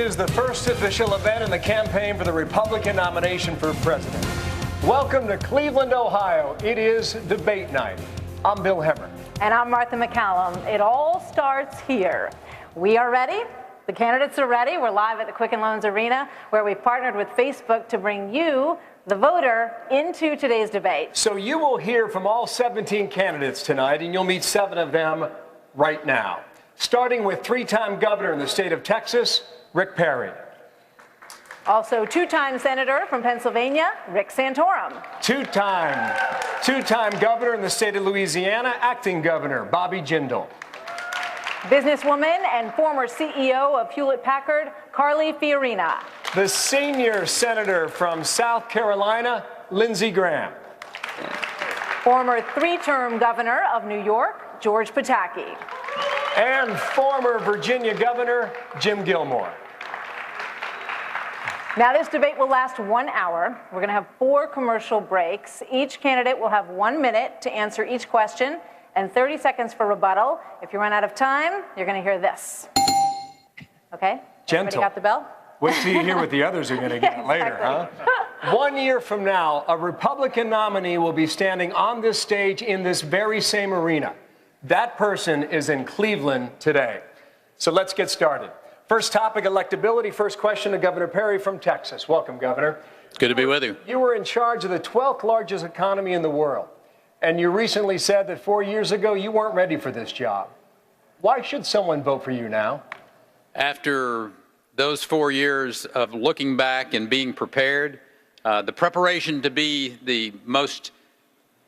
is the first official event in the campaign for the Republican nomination for president. Welcome to Cleveland, Ohio. It is debate night. I'm Bill Hemmer. And I'm Martha McCallum. It all starts here. We are ready. The candidates are ready. We're live at the Quicken Loans Arena, where we've partnered with Facebook to bring you, the voter, into today's debate. So you will hear from all 17 candidates tonight, and you'll meet 7 of them right now. Starting with 3-time governor in the state of Texas, Rick Perry. Also 2-time senator from Pennsylvania, Rick Santorum. Two-time governor in the state of Louisiana, acting governor, Bobby Jindal. Businesswoman and former CEO of Hewlett-Packard, Carly Fiorina. The senior senator from South Carolina, Lindsey Graham. Former 3-term governor of New York, George Pataki. And former Virginia Governor Jim Gilmore. Now, this debate will last 1 hour. We're going to have 4 commercial breaks. Each candidate will have 1 minute to answer each question and 30 seconds for rebuttal. If you run out of time, you're going to hear this. Okay? Gentle. Everybody got the bell? Wait till you hear what the others are going to get later, huh? 1 year from now, a Republican nominee will be standing on this stage in this very same arena. That person is in Cleveland today. So let's get started. First topic, electability. First question to Governor Perry from Texas. Welcome, Governor. It's good to be with you. You were in charge of the 12th largest economy in the world, and you recently said that 4 years ago you weren't ready for this job. Why should someone vote for you now? After those 4 years of looking back and being prepared, the preparation to be the most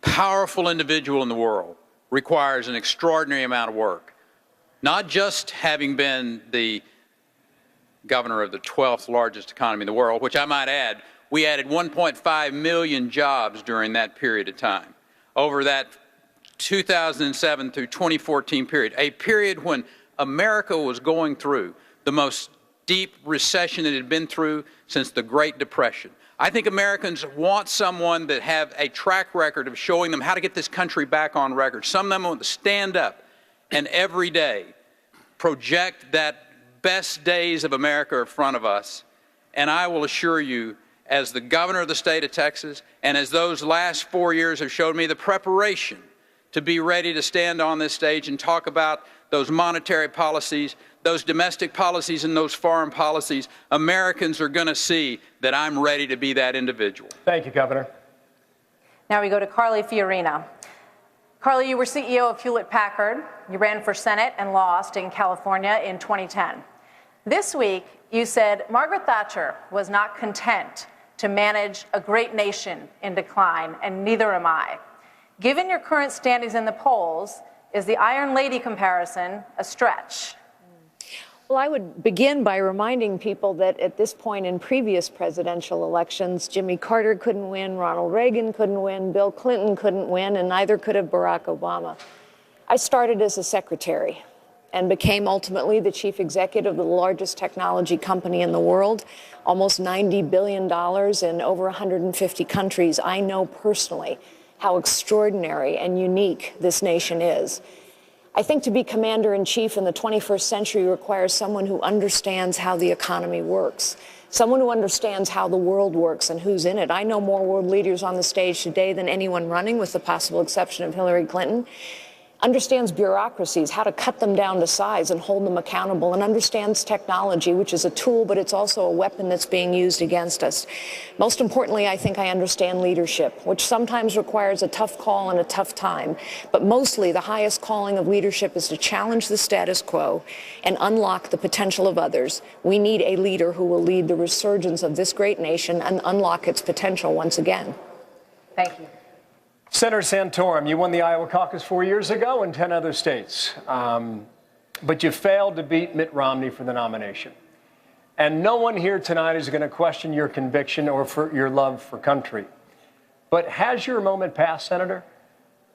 powerful individual in the world requires an extraordinary amount of work. Not just having been the governor of the 12th largest economy in the world, which I might add, we added 1.5 million jobs during that period of time. Over that 2007 through 2014 period, a period when America was going through the most deep recession it had been through since the Great Depression. I think Americans want someone that have a track record of showing them how to get this country back on record. Some of them want to stand up and every day project that best days of America in front of us. And I will assure you, as the governor of the state of Texas, and as those last 4 years have showed me, the preparation to be ready to stand on this stage and talk about those monetary policies, those domestic policies, and those foreign policies, Americans are going to see that I'm ready to be that individual. Thank you, Governor. Now we go to Carly Fiorina. Carly, you were CEO of Hewlett-Packard. You ran for Senate and lost in California in 2010. This week, you said Margaret Thatcher was not content to manage a great nation in decline, and neither am I. Given your current standings in the polls, is the Iron Lady comparison a stretch? Well, I would begin by reminding people that at this point in previous presidential elections, Jimmy Carter couldn't win, Ronald Reagan couldn't win, Bill Clinton couldn't win, and neither could have Barack Obama. I started as a secretary and became ultimately the chief executive of the largest technology company in the world, almost $90 billion in over 150 countries. I know personally how extraordinary and unique this nation is. I think to be commander-in-chief in the 21st century requires someone who understands how the economy works, someone who understands how the world works and who's in it. I know more world leaders on the stage today than anyone running, with the possible exception of Hillary Clinton. Understands bureaucracies, how to cut them down to size and hold them accountable, and understands technology, which is a tool, but it's also a weapon that's being used against us. Most importantly, I think I understand leadership, which sometimes requires a tough call and a tough time. But mostly, the highest calling of leadership is to challenge the status quo and unlock the potential of others. We need a leader who will lead the resurgence of this great nation and unlock its potential once again. Thank you. Senator Santorum, you won the Iowa caucus 4 years ago in 10 other states, but you failed to beat Mitt Romney for the nomination. And no one here tonight is going to question your conviction or for your love for country. But has your moment passed, Senator?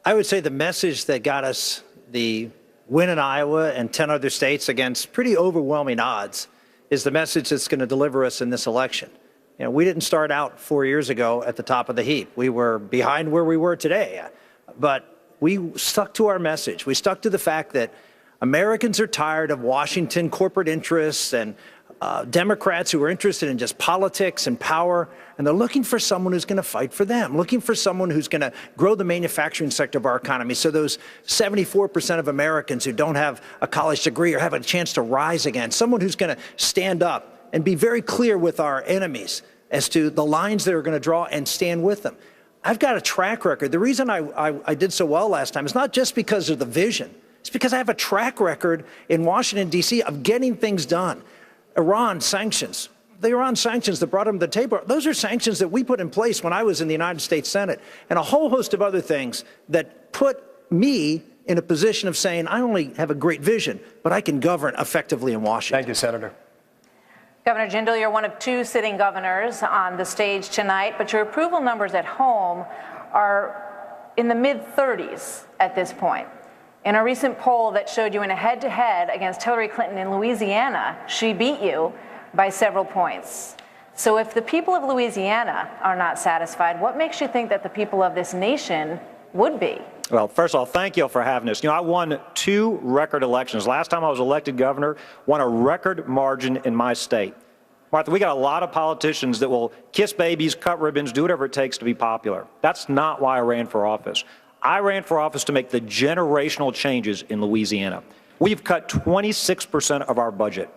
I would say the message that got us the win in Iowa and 10 other states against pretty overwhelming odds is the message that's going to deliver us in this election. You know, we didn't start out 4 years ago at the top of the heap. We were behind where we were today. But we stuck to our message. We stuck to the fact that Americans are tired of Washington corporate interests and Democrats who are interested in just politics and power, and they're looking for someone who's going to fight for them, looking for someone who's going to grow the manufacturing sector of our economy. So those 74% of Americans who don't have a college degree or have a chance to rise again, someone who's going to stand up and be very clear with our enemies as to the lines that are going to draw and stand with them. I've got a track record. The reason I did so well last time is not just because of the vision. It's because I have a track record in Washington, D.C. of getting things done. Iran sanctions. The Iran sanctions that brought them to the table, those are sanctions that we put in place when I was in the United States Senate, and a whole host of other things that put me in a position of saying I only have a great vision, but I can govern effectively in Washington. Thank you, Senator. Governor Jindal, you're one of 2 sitting governors on the stage tonight, but your approval numbers at home are in the mid-30s at this point. In a recent poll that showed you in a head-to-head against Hillary Clinton in Louisiana, she beat you by several points. So if the people of Louisiana are not satisfied, what makes you think that the people of this nation would be? Well, first of all, thank you all for having us. You know, I won 2 record elections. Last time I was elected governor, won a record margin in my state. Martha, we got a lot of politicians that will kiss babies, cut ribbons, do whatever it takes to be popular. That's not why I ran for office. I ran for office to make the generational changes in Louisiana. We've cut 26% of our budget.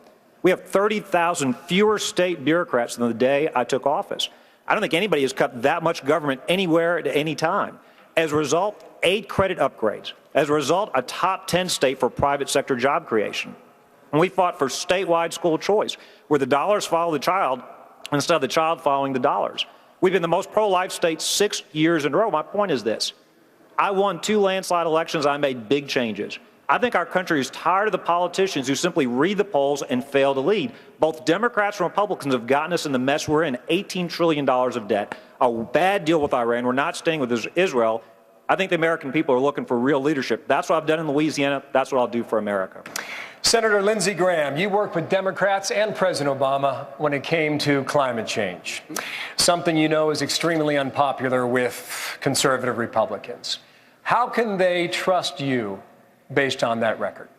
We have 30,000 fewer state bureaucrats than the day I took office. I don't think anybody has cut that much government anywhere at any time. As a result, 8 credit upgrades. As a result, a top 10 state for private sector job creation. And we fought for statewide school choice, where the dollars follow the child instead of the child following the dollars. We've been the most pro-life state 6 years in a row. My point is this. I won 2 landslide elections. I made big changes. I think our country is tired of the politicians who simply read the polls and fail to lead. Both Democrats and Republicans have gotten us in the mess we're in, $18 trillion of debt, a bad deal with Iran. We're not staying with Israel. I think the American people are looking for real leadership. That's what I've done in Louisiana. That's what I'll do for America. Senator Lindsey Graham, you worked with Democrats and President Obama when it came to climate change, something you know is extremely unpopular with conservative Republicans. How can they trust you based on that record?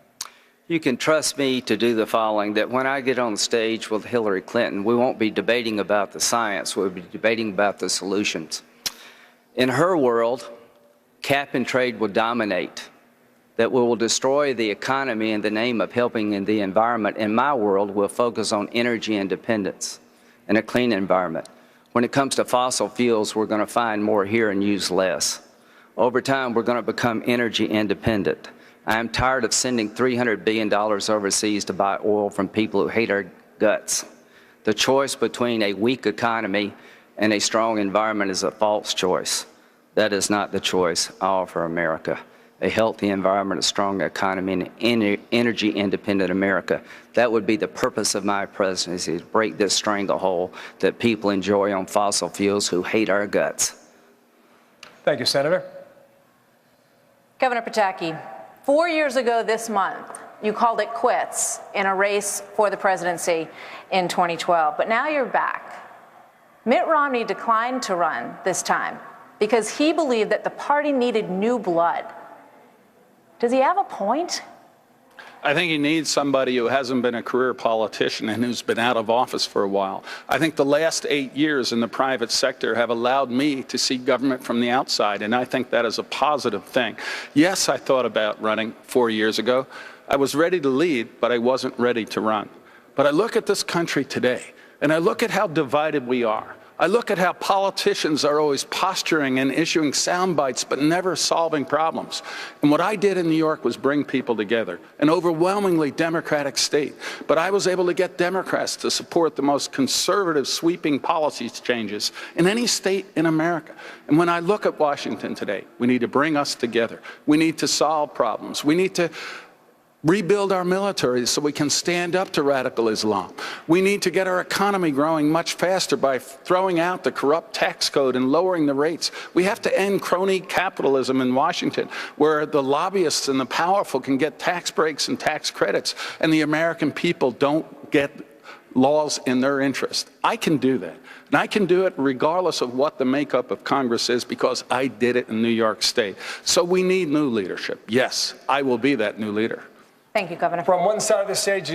You can trust me to do the following, that when I get on the stage with Hillary Clinton, we won't be debating about the science, we'll be debating about the solutions. In her world, cap and trade will dominate, that we will destroy the economy in the name of helping in the environment. In my world, we'll focus on energy independence and a clean environment. When it comes to fossil fuels, we're going to find more here and use less. Over time, we're going to become energy independent. I am tired of sending $300 billion overseas to buy oil from people who hate our guts. The choice between a weak economy and a strong environment is a false choice. That is not the choice I offer America. A healthy environment, a strong economy, and energy independent America. That would be the purpose of my presidency, to break this stranglehold that people enjoy on fossil fuels who hate our guts. Thank you, Senator. Governor Pataki, 4 years ago this month, you called it quits in a race for the presidency in 2012, but now you're back. Mitt Romney declined to run this time because he believed that the party needed new blood. Does he have a point? I think he needs somebody who hasn't been a career politician and who's been out of office for a while. I think the last 8 years in the private sector have allowed me to see government from the outside, and I think that is a positive thing. Yes, I thought about running 4 years ago. I was ready to lead, but I wasn't ready to run. But I look at this country today, and I look at how divided we are. I look at how politicians are always posturing and issuing sound bites, but never solving problems. And what I did in New York was bring people together, an overwhelmingly Democratic state. But I was able to get Democrats to support the most conservative, sweeping policy changes in any state in America. And when I look at Washington today, we need to bring us together. We need to solve problems. We need to rebuild our military so we can stand up to radical Islam. We need to get our economy growing much faster by throwing out the corrupt tax code and lowering the rates. We have to end crony capitalism in Washington, where the lobbyists and the powerful can get tax breaks and tax credits, and the American people don't get laws in their interest. I can do that. And I can do it regardless of what the makeup of Congress is, because I did it in New York State. So we need new leadership. Yes, I will be that new leader. Thank you, Governor. From one side of the stage to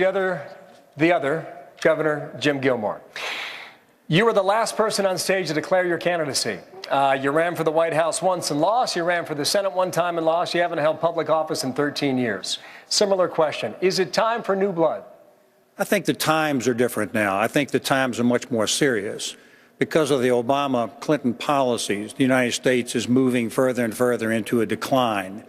the other, Governor Jim Gilmore. You were the last person on stage to declare your candidacy. You ran for the White House once and lost. You ran for the Senate one time and lost. You haven't held public office in 13 years. Similar question. Is it time for new blood? I think the times are different now. I think the times are much more serious. Because of the Obama-Clinton policies, the United States is moving further and further into a decline.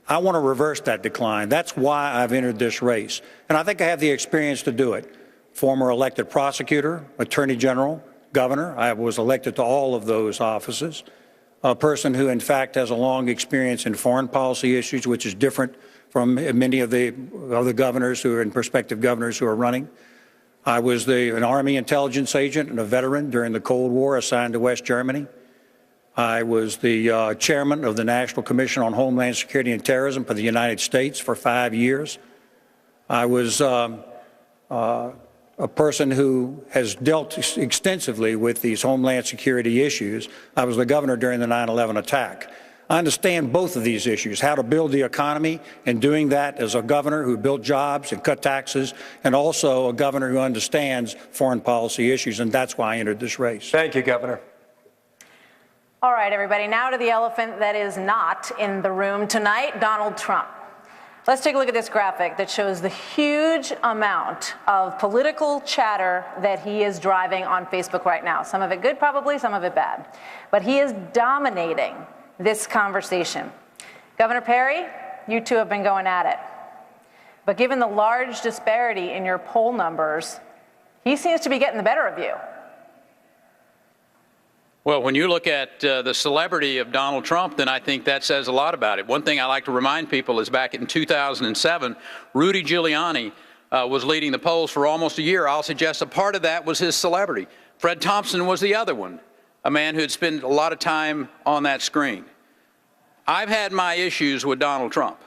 I want to reverse that decline. That's why I've entered this race. And I think I have the experience to do it. Former elected prosecutor, attorney general, governor. I was elected to all of those offices. A person who, in fact, has a long experience in foreign policy issues, which is different from many of the other governors who are and prospective governors who are running. I was an Army intelligence agent and a veteran during the Cold War assigned to West Germany. I was the chairman of the National Commission on Homeland Security and Terrorism for the United States for 5 years. I was a person who has dealt extensively with these Homeland Security issues. I was the governor during the 9/11 attack. I understand both of these issues, how to build the economy, and doing that as a governor who built jobs and cut taxes, and also a governor who understands foreign policy issues, and that's why I entered this race. Thank you, Governor. All right, everybody, now to the elephant that is not in the room tonight, Donald Trump. Let's take a look at this graphic that shows the huge amount of political chatter that he is driving on Facebook right now. Some of it good, probably, some of it bad. But he is dominating this conversation. Governor Perry, you two have been going at it. But given the large disparity in your poll numbers, he seems to be getting the better of you. Well, when you look at the celebrity of Donald Trump, then I think that says a lot about it. One thing I like to remind people is back in 2007, Rudy Giuliani was leading the polls for almost a year. I'll suggest a part of that was his celebrity. Fred Thompson was the other one, a man who had spent a lot of time on that screen. I've had my issues with Donald Trump.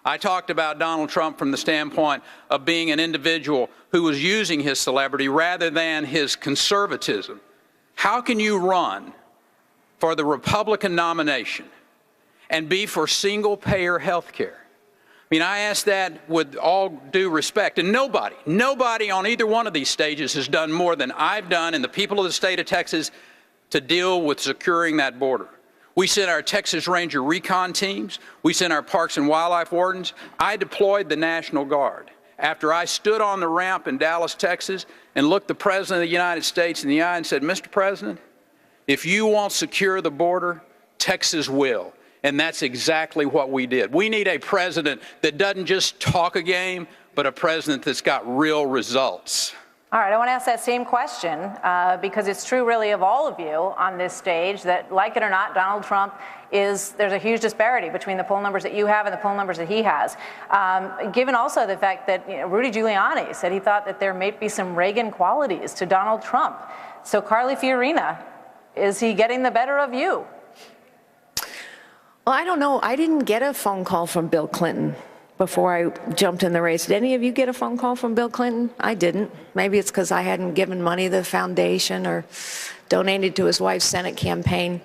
I talked about Donald Trump from the standpoint of being an individual who was using his celebrity rather than his conservatism. How can you run for the Republican nomination and be for single-payer health care? I mean, I ask that with all due respect, and nobody on either one of these stages has done more than I've done and the people of the state of Texas to deal with securing that border. We sent our Texas Ranger recon teams. We sent our Parks and Wildlife wardens. I deployed the National Guard. After I stood on the ramp in Dallas, Texas, and looked the President of the United States in the eye and said, Mr. President, if you won't secure the border, Texas will. And that's exactly what we did. We need a president that doesn't just talk a game, but a president that's got real results. All right, I want to ask that same question because it's true really of all of you on this stage that, like it or not, Donald Trump there's a huge disparity between the poll numbers that you have and the poll numbers that he has. Given also the fact that Rudy Giuliani said he thought that there may be some Reagan qualities to Donald Trump. So Carly Fiorina, is he getting the better of you? Well, I don't know. I didn't get a phone call from Bill Clinton before I jumped in the race. Did any of you get a phone call from Bill Clinton? I didn't. Maybe it's because I hadn't given money to the foundation or donated to his wife's Senate campaign.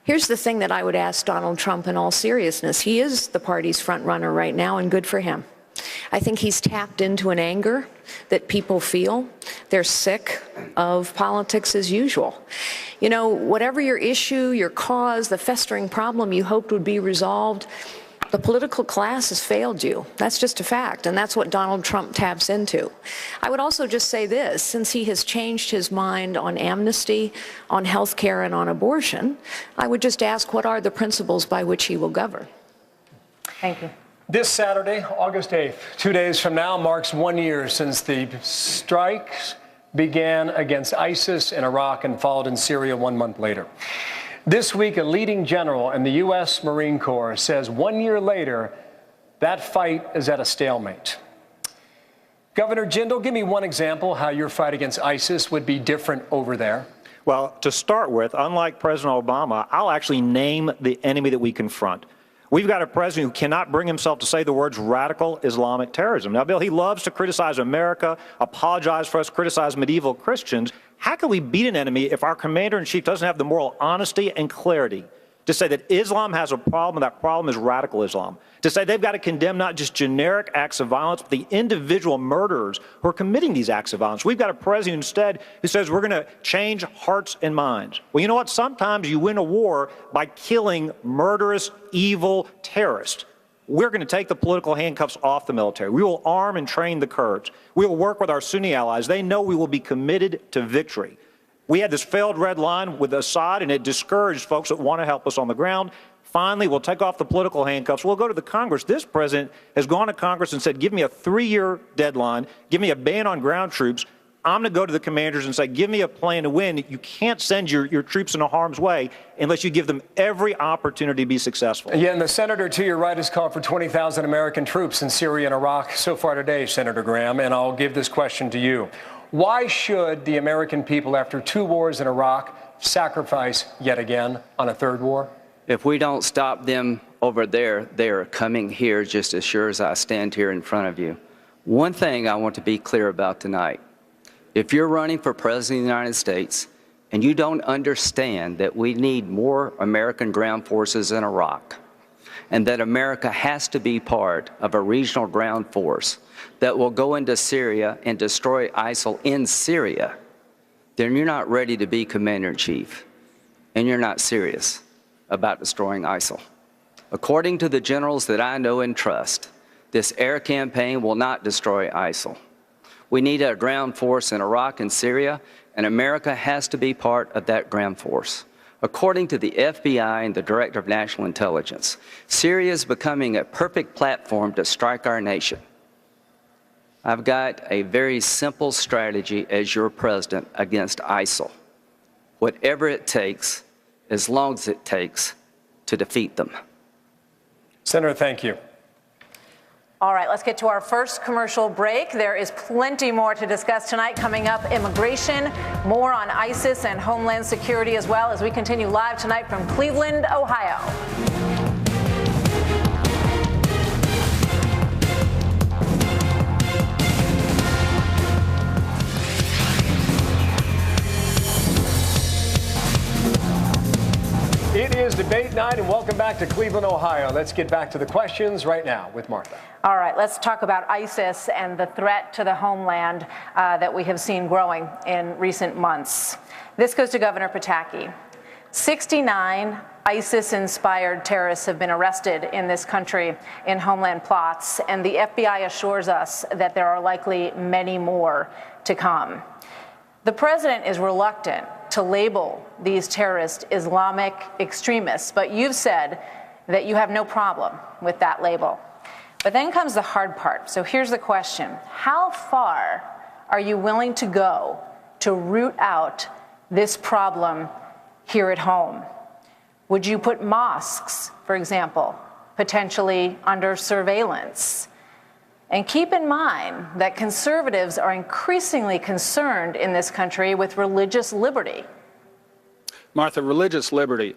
Here's the thing that I would ask Donald Trump in all seriousness. He is the party's front runner right now, and good for him. I think he's tapped into an anger that people feel. They're sick of politics as usual. You know, whatever your issue, your cause, the festering problem you hoped would be resolved, the political class has failed you. That's just a fact, and that's what Donald Trump taps into. I would also just say this, since he has changed his mind on amnesty, on health care, and on abortion, I would just ask, what are the principles by which he will govern? Thank you. This Saturday, August 8th, 2 days from now, marks 1 year since the strikes began against ISIS in Iraq and followed in Syria 1 month later. This week, a leading general in the U.S. Marine Corps says 1 year later, that fight is at a stalemate. Governor Jindal, give me one example how your fight against ISIS would be different over there. Well, to start with, unlike President Obama, I'll actually name the enemy that we confront. We've got a president who cannot bring himself to say the words radical Islamic terrorism. Now, Bill, he loves to criticize America, apologize for us, criticize medieval Christians. How can we beat an enemy if our commander-in-chief doesn't have the moral honesty and clarity To say that Islam has a problem and that problem is radical Islam. To say they've got to condemn not just generic acts of violence, but the individual murderers who are committing these acts of violence. We've got a president instead who says we're going to change hearts and minds. Well, you know what? Sometimes you win a war by killing murderous, evil terrorists. We're going to take the political handcuffs off the military. We will arm and train the Kurds. We will work with our Sunni allies. They know we will be committed to victory. We had this failed red line with Assad, and it discouraged folks that want to help us on the ground. Finally, we'll take off the political handcuffs. We'll go to the Congress. This president has gone to Congress and said, give me a 3-year deadline. Give me a ban on ground troops. I'm going to go to the commanders and say, give me a plan to win. You can't send your troops into harm's way unless you give them every opportunity to be successful. Yeah, and the senator to your right has called for 20,000 American troops in Syria and Iraq so far today, Senator Graham, and I'll give this question to you. Why should the American people, after 2 wars in Iraq, sacrifice yet again on a 3rd war? If we don't stop them over there, they are coming here just as sure as I stand here in front of you. One thing I want to be clear about tonight. If you're running for President of the United States and you don't understand that we need more American ground forces in Iraq and that America has to be part of a regional ground force that will go into Syria and destroy ISIL in Syria, then you're not ready to be commander-in-chief, and you're not serious about destroying ISIL. According to the generals that I know and trust, this air campaign will not destroy ISIL. We need a ground force in Iraq and Syria, and America has to be part of that ground force. According to the FBI and the Director of National Intelligence, Syria is becoming a perfect platform to strike our nation. I've got a very simple strategy as your president against ISIL. Whatever it takes, as long as it takes, to defeat them. Senator, thank you. All right, let's get to our first commercial break. There is plenty more to discuss tonight. Coming up, immigration, more on ISIS and Homeland Security as well as we continue live tonight from Cleveland, Ohio. It is debate night, and welcome back to Cleveland, Ohio. Let's get back to the questions right now with Martha. All right, let's talk about ISIS and the threat to the homeland that we have seen growing in recent months. This goes to Governor Pataki. 69 ISIS-inspired terrorists have been arrested in this country in homeland plots, and the FBI assures us that there are likely many more to come. The president is reluctant to label these terrorists Islamic extremists, but you've said that you have no problem with that label. But then comes the hard part. So here's the question. How far are you willing to go to root out this problem here at home? Would you put mosques, for example, potentially under surveillance? And keep in mind that conservatives are increasingly concerned in this country with religious liberty. Martha, religious liberty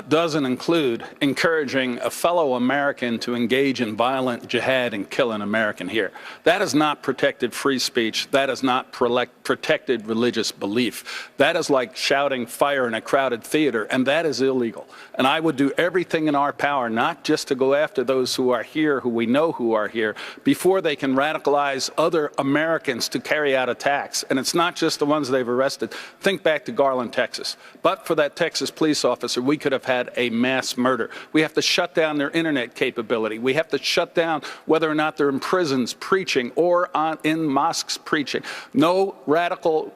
doesn't include encouraging a fellow American to engage in violent jihad and kill an American here. That is not protected free speech. That is not protected religious belief. That is like shouting fire in a crowded theater, and that is illegal. And I would do everything in our power not just to go after those who are here, who we know who are here, before they can radicalize other Americans to carry out attacks. And it's not just the ones they've arrested. Think back to Garland, Texas. But for that Texas police officer, we could have had a mass murder. We have to shut down their internet capability. We have to shut down whether or not they're in prisons preaching or in mosques preaching. No radical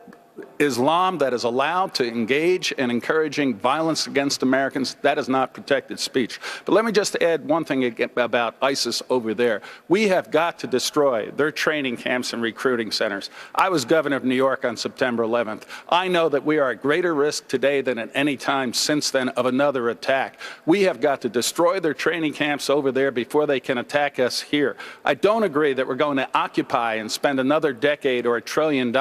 Islam that is allowed to engage in encouraging violence against Americans, that is not protected speech. But let me just add one thing about ISIS over there. We have got to destroy their training camps and recruiting centers. I was governor of New York on September 11th. I know that we are at greater risk today than at any time since then of another attack. We have got to destroy their training camps over there before they can attack us here. I don't agree that we're going to occupy and spend another decade or $1 trillion.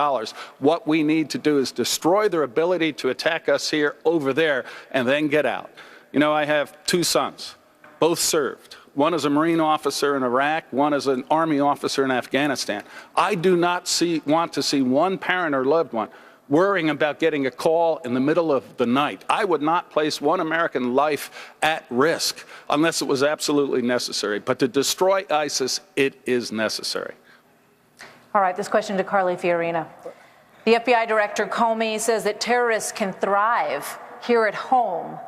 What we need to do is destroy their ability to attack us here, over there, and then get out. You know, I have 2 sons, both served. One is a Marine officer in Iraq, one is an Army officer in Afghanistan. I do not want to see one parent or loved one worrying about getting a call in the middle of the night. I would not place one American life at risk unless it was absolutely necessary. But to destroy ISIS, it is necessary. All right, this question to Carly Fiorina. The FBI Director Comey says that terrorists can thrive here at home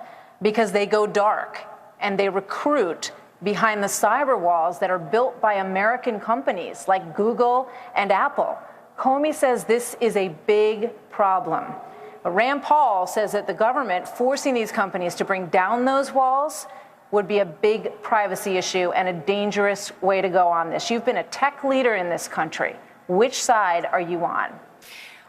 because they go dark and they recruit behind the cyber walls that are built by American companies like Google and Apple. Comey says this is a big problem. But Rand Paul says that the government forcing these companies to bring down those walls would be a big privacy issue and a dangerous way to go on this. You've been a tech leader in this country. Which side are you on?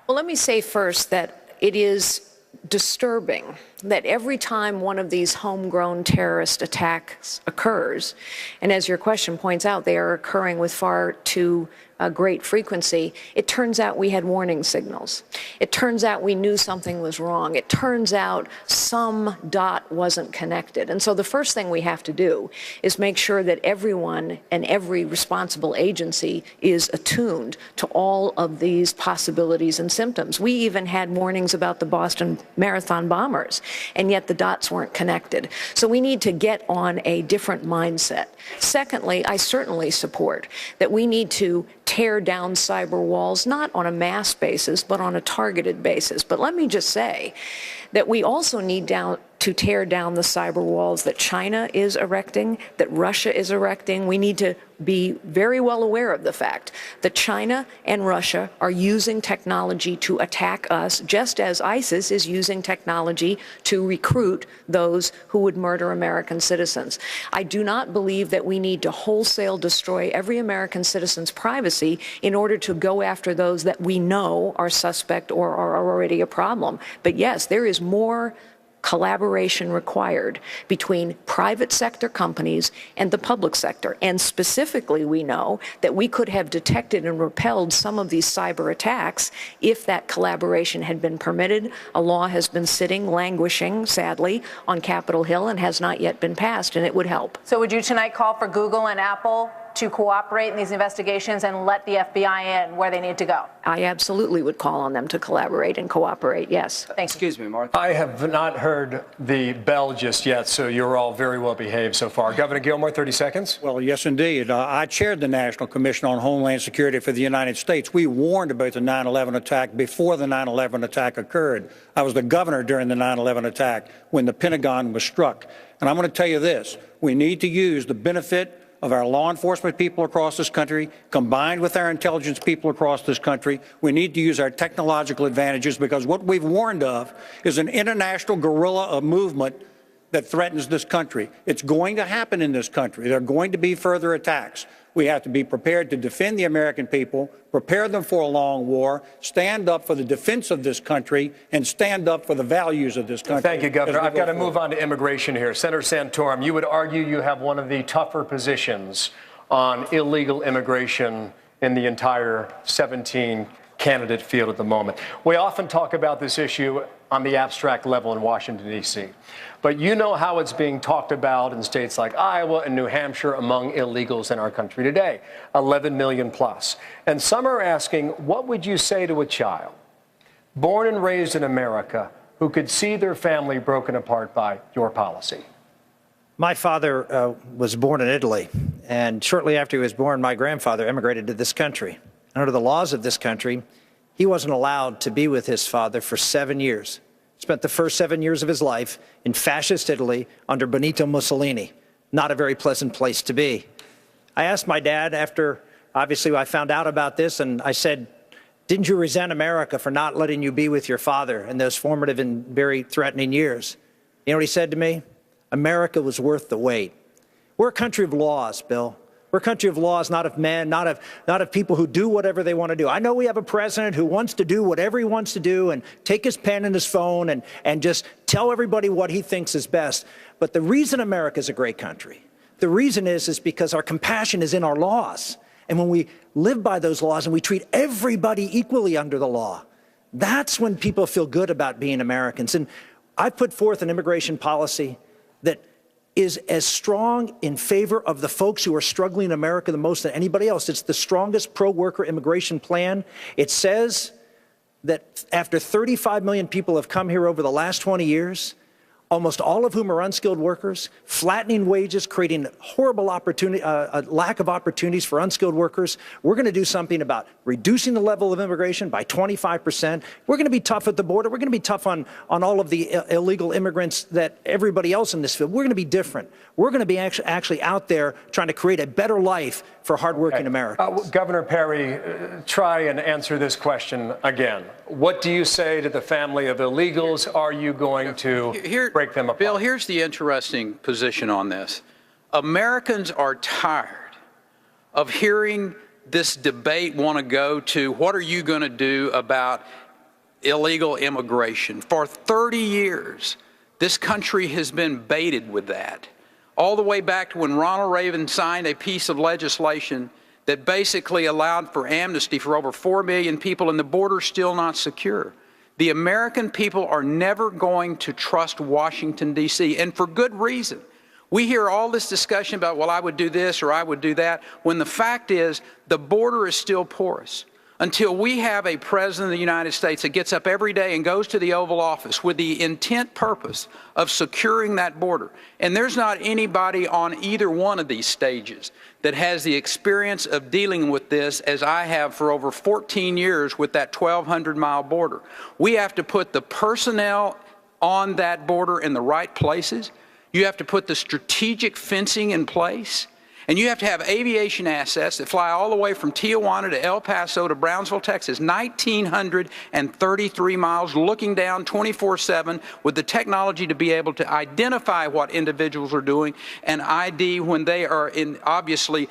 Well, let me say first that it is disturbing that every time one of these homegrown terrorist attacks occurs, and as your question points out, they are occurring with far too great frequency, it turns out we had warning signals. It turns out we knew something was wrong. It turns out some dot wasn't connected. And so the first thing we have to do is make sure that everyone and every responsible agency is attuned to all of these possibilities and symptoms. We even had warnings about the Boston Marathon bombers, and yet the dots weren't connected. So we need to get on a different mindset. Secondly, I certainly support that we need to tear down cyber walls, not on a mass basis, but on a targeted basis. But let me just say that we also need to tear down the cyber walls that China is erecting, that Russia is erecting. We need to be very well aware of the fact that China and Russia are using technology to attack us, just as ISIS is using technology to recruit those who would murder American citizens. I do not believe that we need to wholesale destroy every American citizen's privacy in order to go after those that we know are suspect or are already a problem. But yes, there is more collaboration required between private sector companies and the public sector. And specifically, we know that we could have detected and repelled some of these cyber attacks if that collaboration had been permitted. A law has been sitting, languishing, sadly, on Capitol Hill and has not yet been passed, and it would help. So would you tonight call for Google and Apple to cooperate in these investigations and let the FBI in where they need to go? I absolutely would call on them to collaborate and cooperate, yes. Thank you. Excuse me, Martha. I have not heard the bell just yet, so you're all very well behaved so far. Governor Gilmore, 30 seconds. Well, yes, indeed. I chaired the National Commission on Homeland Security for the United States. We warned about the 9/11 attack before the 9/11 attack occurred. I was the governor during the 9/11 attack when the Pentagon was struck. And I'm going to tell you this. We need to use the benefit of our law enforcement people across this country, combined with our intelligence people across this country. We need to use our technological advantages, because what we've warned of is an international guerrilla movement that threatens this country. It's going to happen in this country. There are going to be further attacks. We have to be prepared to defend the American people, prepare them for a long war, stand up for the defense of this country, and stand up for the values of this country. Thank you, Governor. I've got to move on to immigration here. Senator Santorum, you would argue you have one of the tougher positions on illegal immigration in the entire 17 candidate field at the moment. We often talk about this issue on the abstract level in Washington, D.C. But you know how it's being talked about in states like Iowa and New Hampshire among illegals in our country today, 11 million plus. And some are asking, what would you say to a child born and raised in America who could see their family broken apart by your policy? My father was born in Italy, and shortly after he was born, my grandfather immigrated to this country. Under the laws of this country, he wasn't allowed to be with his father for 7 years. Spent the first 7 years of his life in fascist Italy under Benito Mussolini. Not a very pleasant place to be. I asked my dad after, obviously, I found out about this, and I said, didn't you resent America for not letting you be with your father in those formative and very threatening years? You know what he said to me? America was worth the wait. We're a country of laws, Bill. We're a country of laws, not of men, not of people who do whatever they want to do. I know we have a president who wants to do whatever he wants to do and take his pen and his phone and just tell everybody what he thinks is best. But the reason America is a great country, the reason is because our compassion is in our laws. And when we live by those laws and we treat everybody equally under the law, that's when people feel good about being Americans. And I put forth an immigration policy that is as strong in favor of the folks who are struggling in America the most than anybody else. It's the strongest pro-worker immigration plan. It says that after 35 million people have come here over the last 20 years, almost all of whom are unskilled workers, flattening wages, creating horrible opportunity, a lack of opportunities for unskilled workers. We're going to do something about reducing the level of immigration by 25%. We're going to be tough at the border. We're going to be tough on all of the illegal immigrants that everybody else in this field. We're going to be different. We're going to be actually out there trying to create a better life for hardworking Americans. Governor Perry, try and answer this question again. What do you say to the family of illegals? Are you going to break them apart? Bill, here's the interesting position on this. Americans are tired of hearing this debate want to go to what are you going to do about illegal immigration. For 30 years, this country has been baited with that. All the way back to when Ronald Reagan signed a piece of legislation that basically allowed for amnesty for over 4 million people, and the border's still not secure. The American people are never going to trust Washington, D.C., and for good reason. We hear all this discussion about, well, I would do this or I would do that, when the fact is the border is still porous. Until we have a president of the United States that gets up every day and goes to the Oval Office with the intent purpose of securing that border. And there's not anybody on either one of these stages that has the experience of dealing with this as I have for over 14 years with that 1,200-mile border. We have to put the personnel on that border in the right places. You have to put the strategic fencing in place. And you have to have aviation assets that fly all the way from Tijuana to El Paso to Brownsville, Texas, 1,933 miles, looking down 24/7 with the technology to be able to identify what individuals are doing and ID when they are in obviously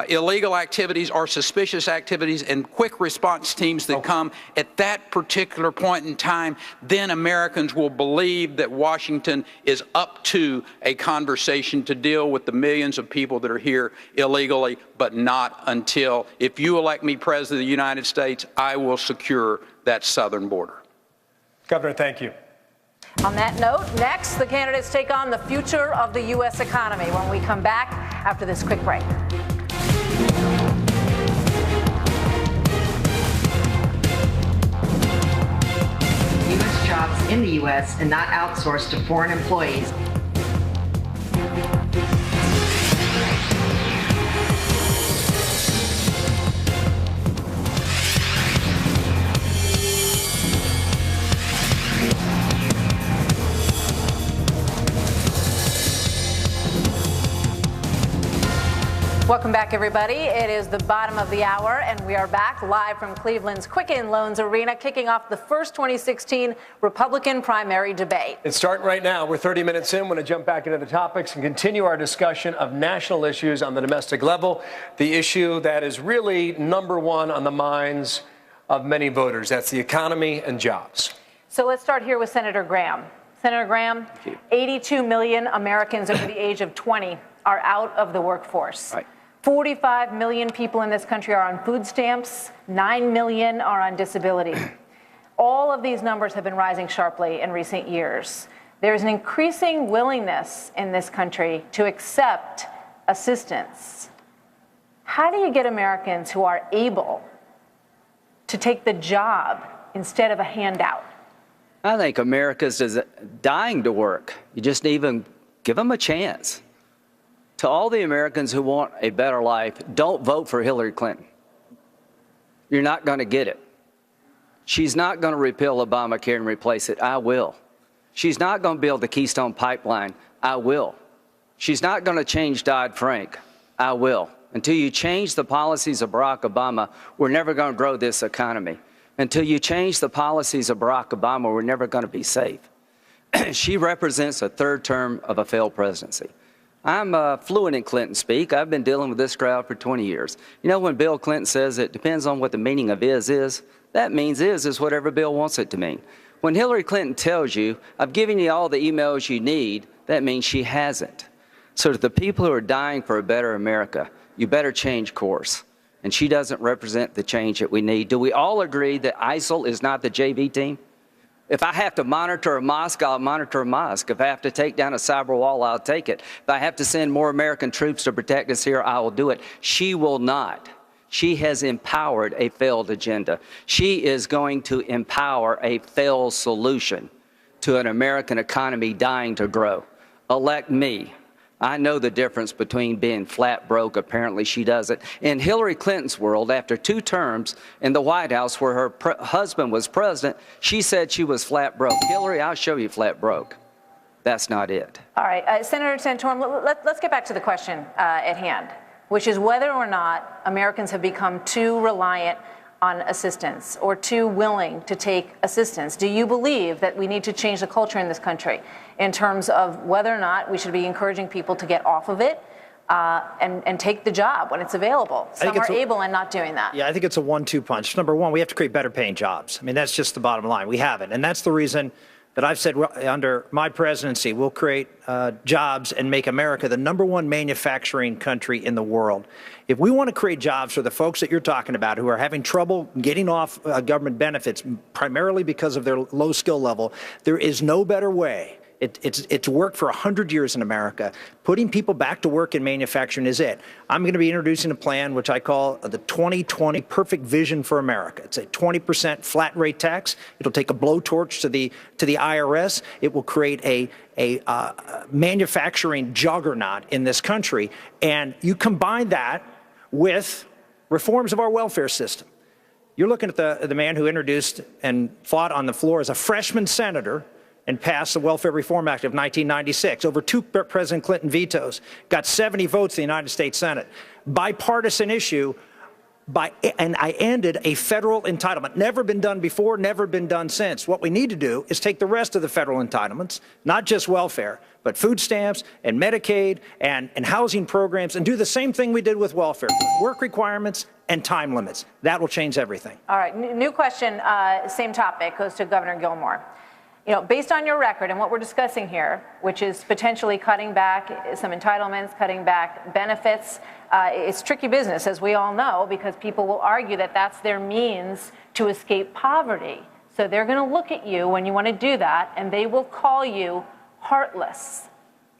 illegal activities or suspicious activities, and quick response teams that come at that particular point in time. Then Americans will believe that Washington is up to a conversation to deal with the millions of people that are here illegally, but not until, if you elect me President of the United States, I will secure that southern border. Governor, thank you. On that note, next, the candidates take on the future of the U.S. economy when we come back after this quick break. U.S. jobs in the U.S. and not outsourced to foreign employees. Welcome back, everybody. It is the bottom of the hour, and we are back live from Cleveland's Quicken Loans Arena, kicking off the first 2016 Republican primary debate. It's starting right now. We're 30 minutes in. We're going to jump back into the topics and continue our discussion of national issues on the domestic level, the issue that is really number one on the minds of many voters. That's the economy and jobs. So let's start here with Senator Graham. Senator Graham, 82 million Americans over the age of 20 are out of the workforce. Right. 45 million people in this country are on food stamps. 9 million are on disability. All of these numbers have been rising sharply in recent years. There's an increasing willingness in this country to accept assistance. How do you get Americans who are able to take the job instead of a handout? I think America's dying to work. You just even give them a chance. To all the Americans who want a better life, don't vote for Hillary Clinton. You're not going to get it. She's not going to repeal Obamacare and replace it. I will. She's not going to build the Keystone Pipeline. I will. She's not going to change Dodd-Frank. I will. Until you change the policies of Barack Obama, we're never going to grow this economy. Until you change the policies of Barack Obama, we're never going to be safe. She represents a third term of a failed presidency. I'm fluent in Clinton speak. I've been dealing with this crowd for 20 years. You know, when Bill Clinton says it depends on what the meaning of is, that means is whatever Bill wants it to mean. When Hillary Clinton tells you, I've given you all the emails you need, that means she hasn't. So to the people who are dying for a better America, you better change course. And she doesn't represent the change that we need. Do we all agree that ISIL is not the JV team? If I have to monitor a mosque, I'll monitor a mosque. If I have to take down a cyber wall, I'll take it. If I have to send more American troops to protect us here, I will do it. She will not. She has empowered a failed agenda. She is going to empower a failed solution to an American economy dying to grow. Elect me. I know the difference between being flat broke. Apparently she doesn't. In Hillary Clinton's world, after 2 terms in the White House where her husband was president, she said she was flat broke. Hillary, I'll show you flat broke. That's not it. All right, Senator Santorum, let's get back to the question at hand, which is whether or not Americans have become too reliant on assistance or too willing to take assistance. Do you believe that we need to change the culture in this country in terms of whether or not we should be encouraging people to get off of it and take the job when it's available? Some are able and not doing that. Yeah, I think it's a 1-2 punch. Number one, we have to create better paying jobs. I mean, that's just the bottom line. We haven't. And that's the reason that I've said under my presidency, we'll create jobs and make America the #1 manufacturing country in the world. If we want to create jobs for the folks that you're talking about who are having trouble getting off government benefits, primarily because of their low skill level, there is no better way. It's worked for 100 years in America. Putting people back to work in manufacturing is it. I'm going to be introducing a plan which I call the 2020 Perfect Vision for America. It's a 20% flat rate tax. It'll take a blowtorch to the IRS. It will create a manufacturing juggernaut in this country. And you combine that with reforms of our welfare system. You're looking at the man who introduced and fought on the floor as a freshman senator and passed the Welfare Reform Act of 1996. Over 2 President Clinton vetoes, got 70 votes in the United States Senate. Bipartisan issue, and I ended a federal entitlement. Never been done before, never been done since. What we need to do is take the rest of the federal entitlements, not just welfare, but food stamps and Medicaid and housing programs, and do the same thing we did with welfare, work requirements and time limits. That will change everything. All right, new question, same topic, goes to Governor Gilmore. You know, based on your record and what we're discussing here, which is potentially cutting back some entitlements, cutting back benefits, it's tricky business, as we all know, because people will argue that that's their means to escape poverty. So they're going to look at you when you want to do that, and they will call you heartless.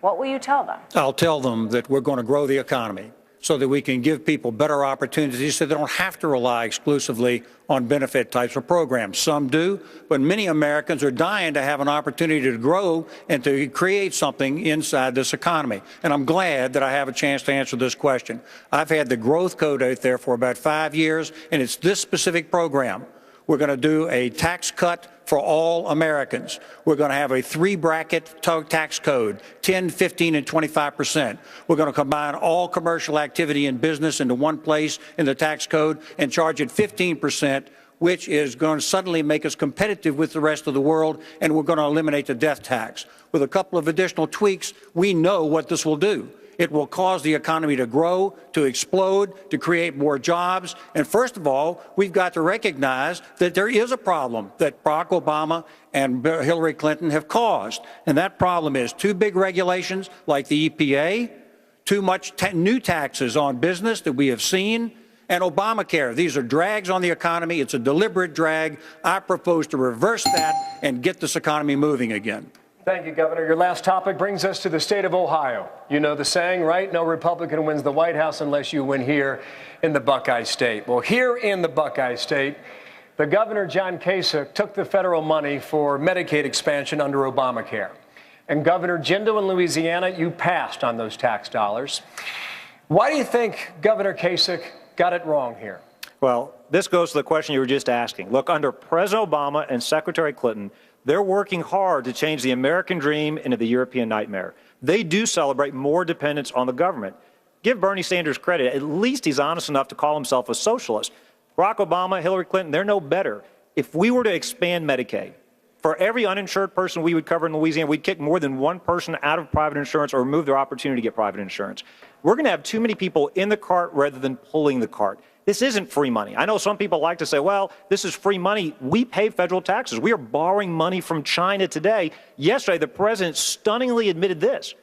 What will you tell them? I'll tell them that we're going to grow the economy so that we can give people better opportunities so they don't have to rely exclusively on benefit types of programs. Some do, but many Americans are dying to have an opportunity to grow and to create something inside this economy. And I'm glad that I have a chance to answer this question. I've had the growth code out there for about 5 years, and it's this specific program. We're going to do a tax cut for all Americans. We're going to have a 3-bracket tax code, 10, 15, and 25%. We're going to combine all commercial activity and business into one place in the tax code and charge it 15%, which is going to suddenly make us competitive with the rest of the world, and we're going to eliminate the death tax. With a couple of additional tweaks, we know what this will do. It will cause the economy to grow, to explode, to create more jobs. And first of all, we've got to recognize that there is a problem that Barack Obama and Hillary Clinton have caused. And that problem is too big regulations like the EPA, too much new taxes on business that we have seen, and Obamacare. These are drags on the economy. It's a deliberate drag. I propose to reverse that and get this economy moving again. Thank you, Governor. Your last topic brings us to the state of Ohio. You know the saying, right? No Republican wins the White House unless you win here in the Buckeye State. Well, here in the Buckeye State, the governor, John Kasich, took the federal money for Medicaid expansion under Obamacare. And Governor Jindal in Louisiana, you passed on those tax dollars. Why do you think Governor Kasich got it wrong here? Well, this goes to the question you were just asking. Look, under President Obama and Secretary Clinton, they're working hard to change the American dream into the European nightmare. They do celebrate more dependence on the government. Give Bernie Sanders credit. At least he's honest enough to call himself a socialist. Barack Obama, Hillary Clinton, they're no better. If we were to expand Medicaid, for every uninsured person we would cover in Louisiana, we'd kick more than one person out of private insurance or remove their opportunity to get private insurance. We're going to have too many people in the cart rather than pulling the cart. This isn't free money. I know some people like to say, well, this is free money. We pay federal taxes. We are borrowing money from China today. Yesterday, the president stunningly admitted this.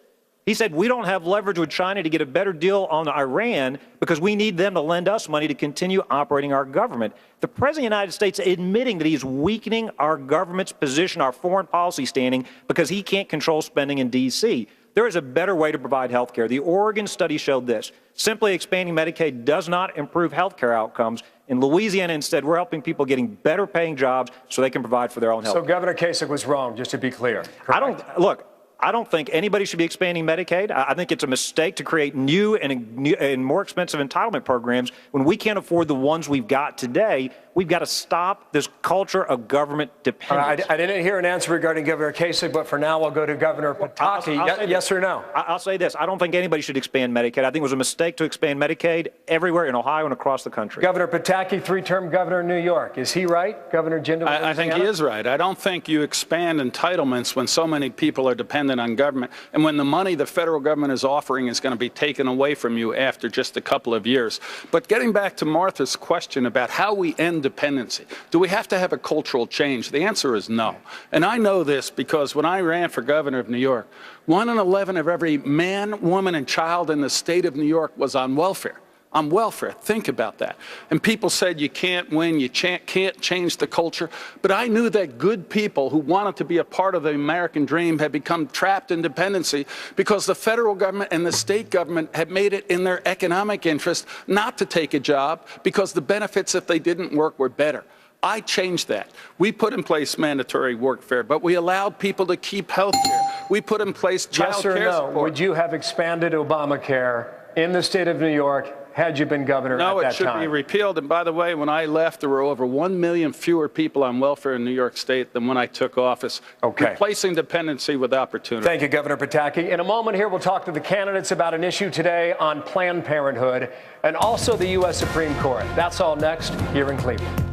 He said we don't have leverage with China to get a better deal on Iran because we need them to lend us money to continue operating our government. The president of the United States admitting that he's weakening our government's position, our foreign policy standing, because he can't control spending in D.C. There is a better way to provide health care. The Oregon study showed this. Simply expanding Medicaid does not improve health care outcomes. In Louisiana, instead, we're helping people getting better paying jobs so they can provide for their own health. So Governor Kasich was wrong, just to be clear. Correct? I don't think anybody should be expanding Medicaid. I think it's a mistake to create new and more expensive entitlement programs when we can't afford the ones we've got today. We've got to stop this culture of government dependence. I didn't hear an answer regarding Governor Kasich, but for now I'll go to Governor Pataki. Yes or no? I'll say this. I don't think anybody should expand Medicaid. I think it was a mistake to expand Medicaid everywhere in Ohio and across the country. Governor Pataki, three-term governor of New York. Is he right? Governor Jindal? I think he is right. I don't think you expand entitlements when so many people are dependent on government and when the money the federal government is offering is going to be taken away from you after just a couple of years. But getting back to Martha's question about how we end dependency, do we have to have a cultural change? The answer is no. And I know this because when I ran for governor of New York, 1 in 11 of every man, woman, and child in the state of New York was on welfare. On welfare. Think about that. And people said you can't win, you can't change the culture. But I knew that good people who wanted to be a part of the American dream had become trapped in dependency because the federal government and the state government had made it in their economic interest not to take a job because the benefits if they didn't work were better. I changed that. We put in place mandatory workfare, but we allowed people to keep health care. We put in place child care support. Would you have expanded Obamacare in the state of New York had you been governor at that time? No, it should be repealed. And by the way, when I left, there were over 1 million fewer people on welfare in New York State than when I took office. Okay. Replacing dependency with opportunity. Thank you, Governor Pataki. In a moment here, we'll talk to the candidates about an issue today on Planned Parenthood and also the U.S. Supreme Court. That's all next here in Cleveland.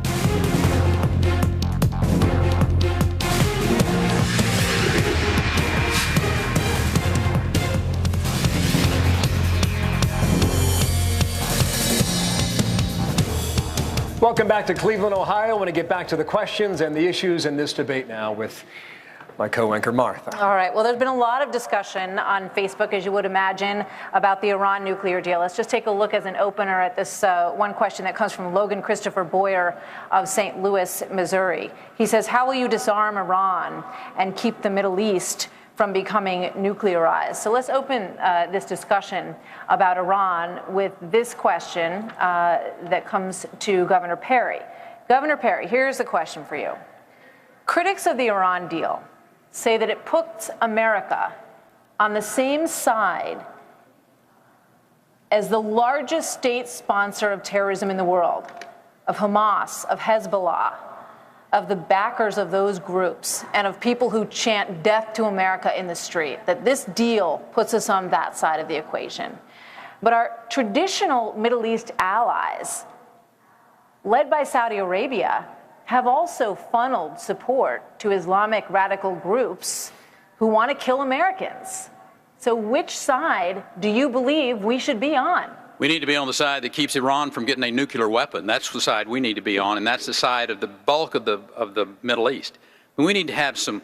Welcome back to Cleveland, Ohio. I want to get back to the questions and the issues in this debate now with my co-anchor, Martha. All right. Well, there's been a lot of discussion on Facebook, as you would imagine, about the Iran nuclear deal. Let's just take a look as an opener at this one question that comes from Logan Christopher Boyer of St. Louis, Missouri. He says, how will you disarm Iran and keep the Middle East from becoming nuclearized? So let's open this discussion about Iran with this question that comes to Governor Perry. Governor Perry, here's the question for you. Critics of the Iran deal say that it puts America on the same side as the largest state sponsor of terrorism in the world, of Hamas, of Hezbollah, of the backers of those groups, and of people who chant death to America in the street, that this deal puts us on that side of the equation. But our traditional Middle East allies, led by Saudi Arabia, have also funneled support to Islamic radical groups who want to kill Americans. So which side do you believe we should be on? We need to be on the side that keeps Iran from getting a nuclear weapon. That's the side we need to be on, and that's the side of the bulk of the Middle East. And we need to have some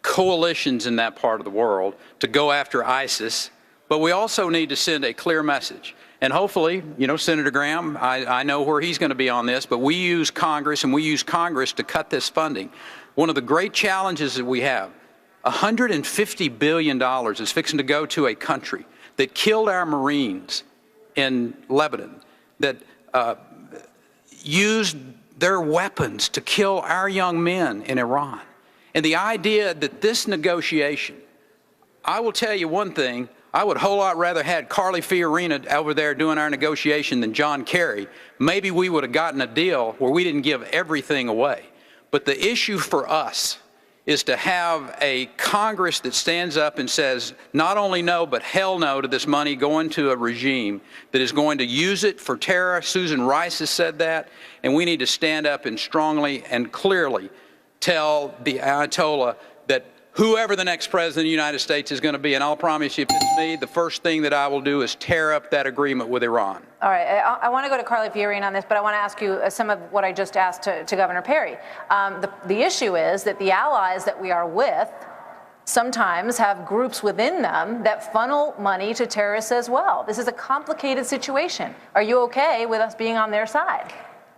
coalitions in that part of the world to go after ISIS, but we also need to send a clear message. And hopefully, you know, Senator Graham, I know where he's going to be on this, but we use Congress, and we use Congress to cut this funding. One of the great challenges that we have, $150 billion is fixing to go to a country that killed our Marines in Lebanon, that used their weapons to kill our young men in Iran. And the idea that this negotiation, I will tell you one thing, I would a whole lot rather had Carly Fiorina over there doing our negotiation than John Kerry. Maybe we would have gotten a deal where we didn't give everything away. But the issue for us is to have a Congress that stands up and says not only no, but hell no to this money going to a regime that is going to use it for terror. Susan Rice has said that, and we need to stand up and strongly and clearly tell the Ayatollah that whoever the next president of the United States is going to be, and I'll promise you, if it's me, the first thing that I will do is tear up that agreement with Iran. All right. I want to go to Carly Fiorina on this, but I want to ask you some of what I just asked to Governor Perry. The issue is that the allies that we are with sometimes have groups within them that funnel money to terrorists as well. This is a complicated situation. Are you okay with us being on their side?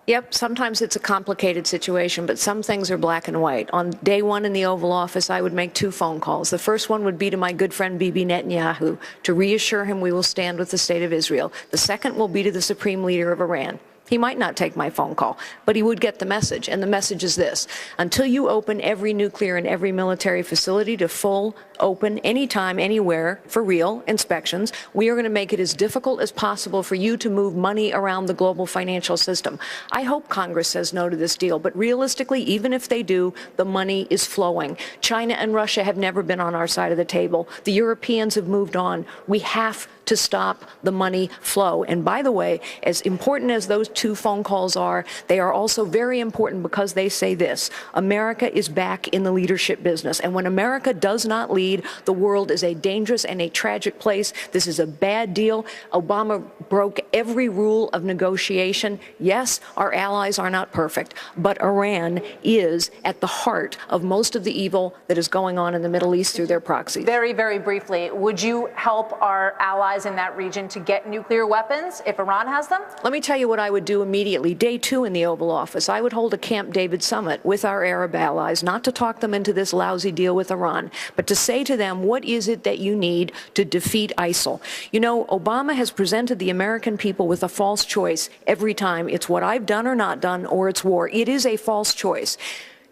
Yep, sometimes it's a complicated situation, but some things are black and white. On day one in the Oval Office, I would make 2 phone calls. The first one would be to my good friend Bibi Netanyahu to reassure him we will stand with the State of Israel. The second will be to the Supreme Leader of Iran. He might not take my phone call, but he would get the message. And the message is this: until you open every nuclear and every military facility to full, open, anytime, anywhere, for real inspections, we are going to make it as difficult as possible for you to move money around the global financial system. I hope Congress says no to this deal, but realistically, even if they do, the money is flowing. China and Russia have never been on our side of the table. The Europeans have moved on. We have to stop the money flow. And by the way, as important as those 2 phone calls are, they are also very important because they say this: America is back in the leadership business. And when America does not lead, the world is a dangerous and a tragic place. This is a bad deal. Obama broke every rule of negotiation. Yes, our allies are not perfect, but Iran is at the heart of most of the evil that is going on in the Middle East through their proxies. Very, very briefly, would you help our allies in that region to get nuclear weapons if Iran has them? Let me tell you what I would do immediately. Day 2 in the Oval Office, I would hold a Camp David summit with our Arab allies, not to talk them into this lousy deal with Iran, but to say to them, what is it that you need to defeat ISIL? You know, Obama has presented the American people with a false choice every time. It's what I've done or not done, or it's war. It is a false choice.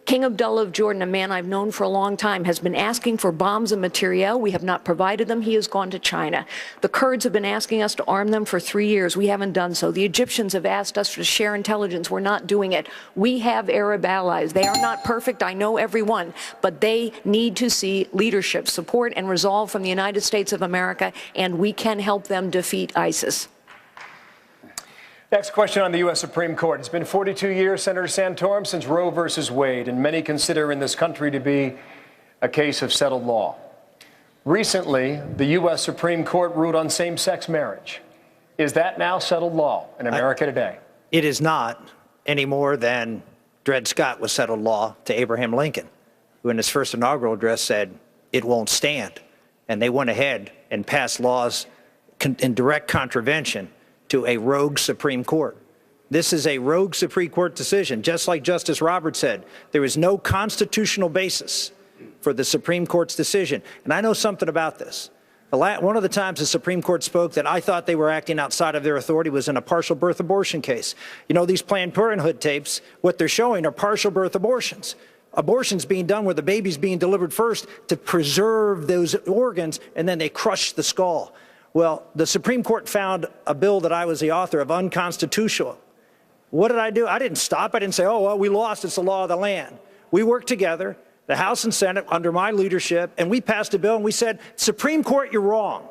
King Abdullah of Jordan, a man I've known for a long time, has been asking for bombs and materiel. We have not provided them. He has gone to China. The Kurds have been asking us to arm them for 3 years. We haven't done so. The Egyptians have asked us to share intelligence. We're not doing it. We have Arab allies. They are not perfect. I know every one. But they need to see leadership, support, and resolve from the United States of America, and we can help them defeat ISIS. Next question on the U.S. Supreme Court. It's been 42 years, Senator Santorum, since Roe versus Wade, and many consider in this country to be a case of settled law. Recently, the U.S. Supreme Court ruled on same-sex marriage. Is that now settled law in America today? It is not any more than Dred Scott was settled law to Abraham Lincoln, who in his first inaugural address said, it won't stand. And they went ahead and passed laws in direct contravention to a rogue Supreme Court. This is a rogue Supreme Court decision. Just like Justice Roberts said, there is no constitutional basis for the Supreme Court's decision. And I know something about this. One of the times the Supreme Court spoke that I thought they were acting outside of their authority was in a partial birth abortion case. You know, these Planned Parenthood tapes, what they're showing are partial birth abortions. Abortions being done where the baby's being delivered first to preserve those organs, and then they crush the skull. Well, the Supreme Court found a bill that I was the author of unconstitutional. What did I do? I didn't stop. I didn't say, oh, well, we lost. It's the law of the land. We worked together, the House and Senate, under my leadership, and we passed a bill, and we said, Supreme Court, you're wrong.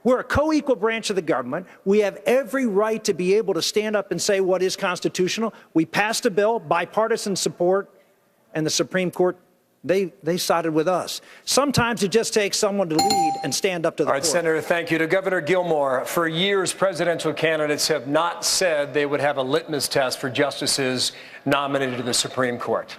We're a co-equal branch of the government. We have every right to be able to stand up and say what is constitutional. We passed a bill, bipartisan support, and the Supreme Court, they sided with us. Sometimes it just takes someone to lead and stand up to the court. All right, Senator, thank you. To Governor Gilmore, for years, presidential candidates have not said they would have a litmus test for justices nominated to the Supreme Court.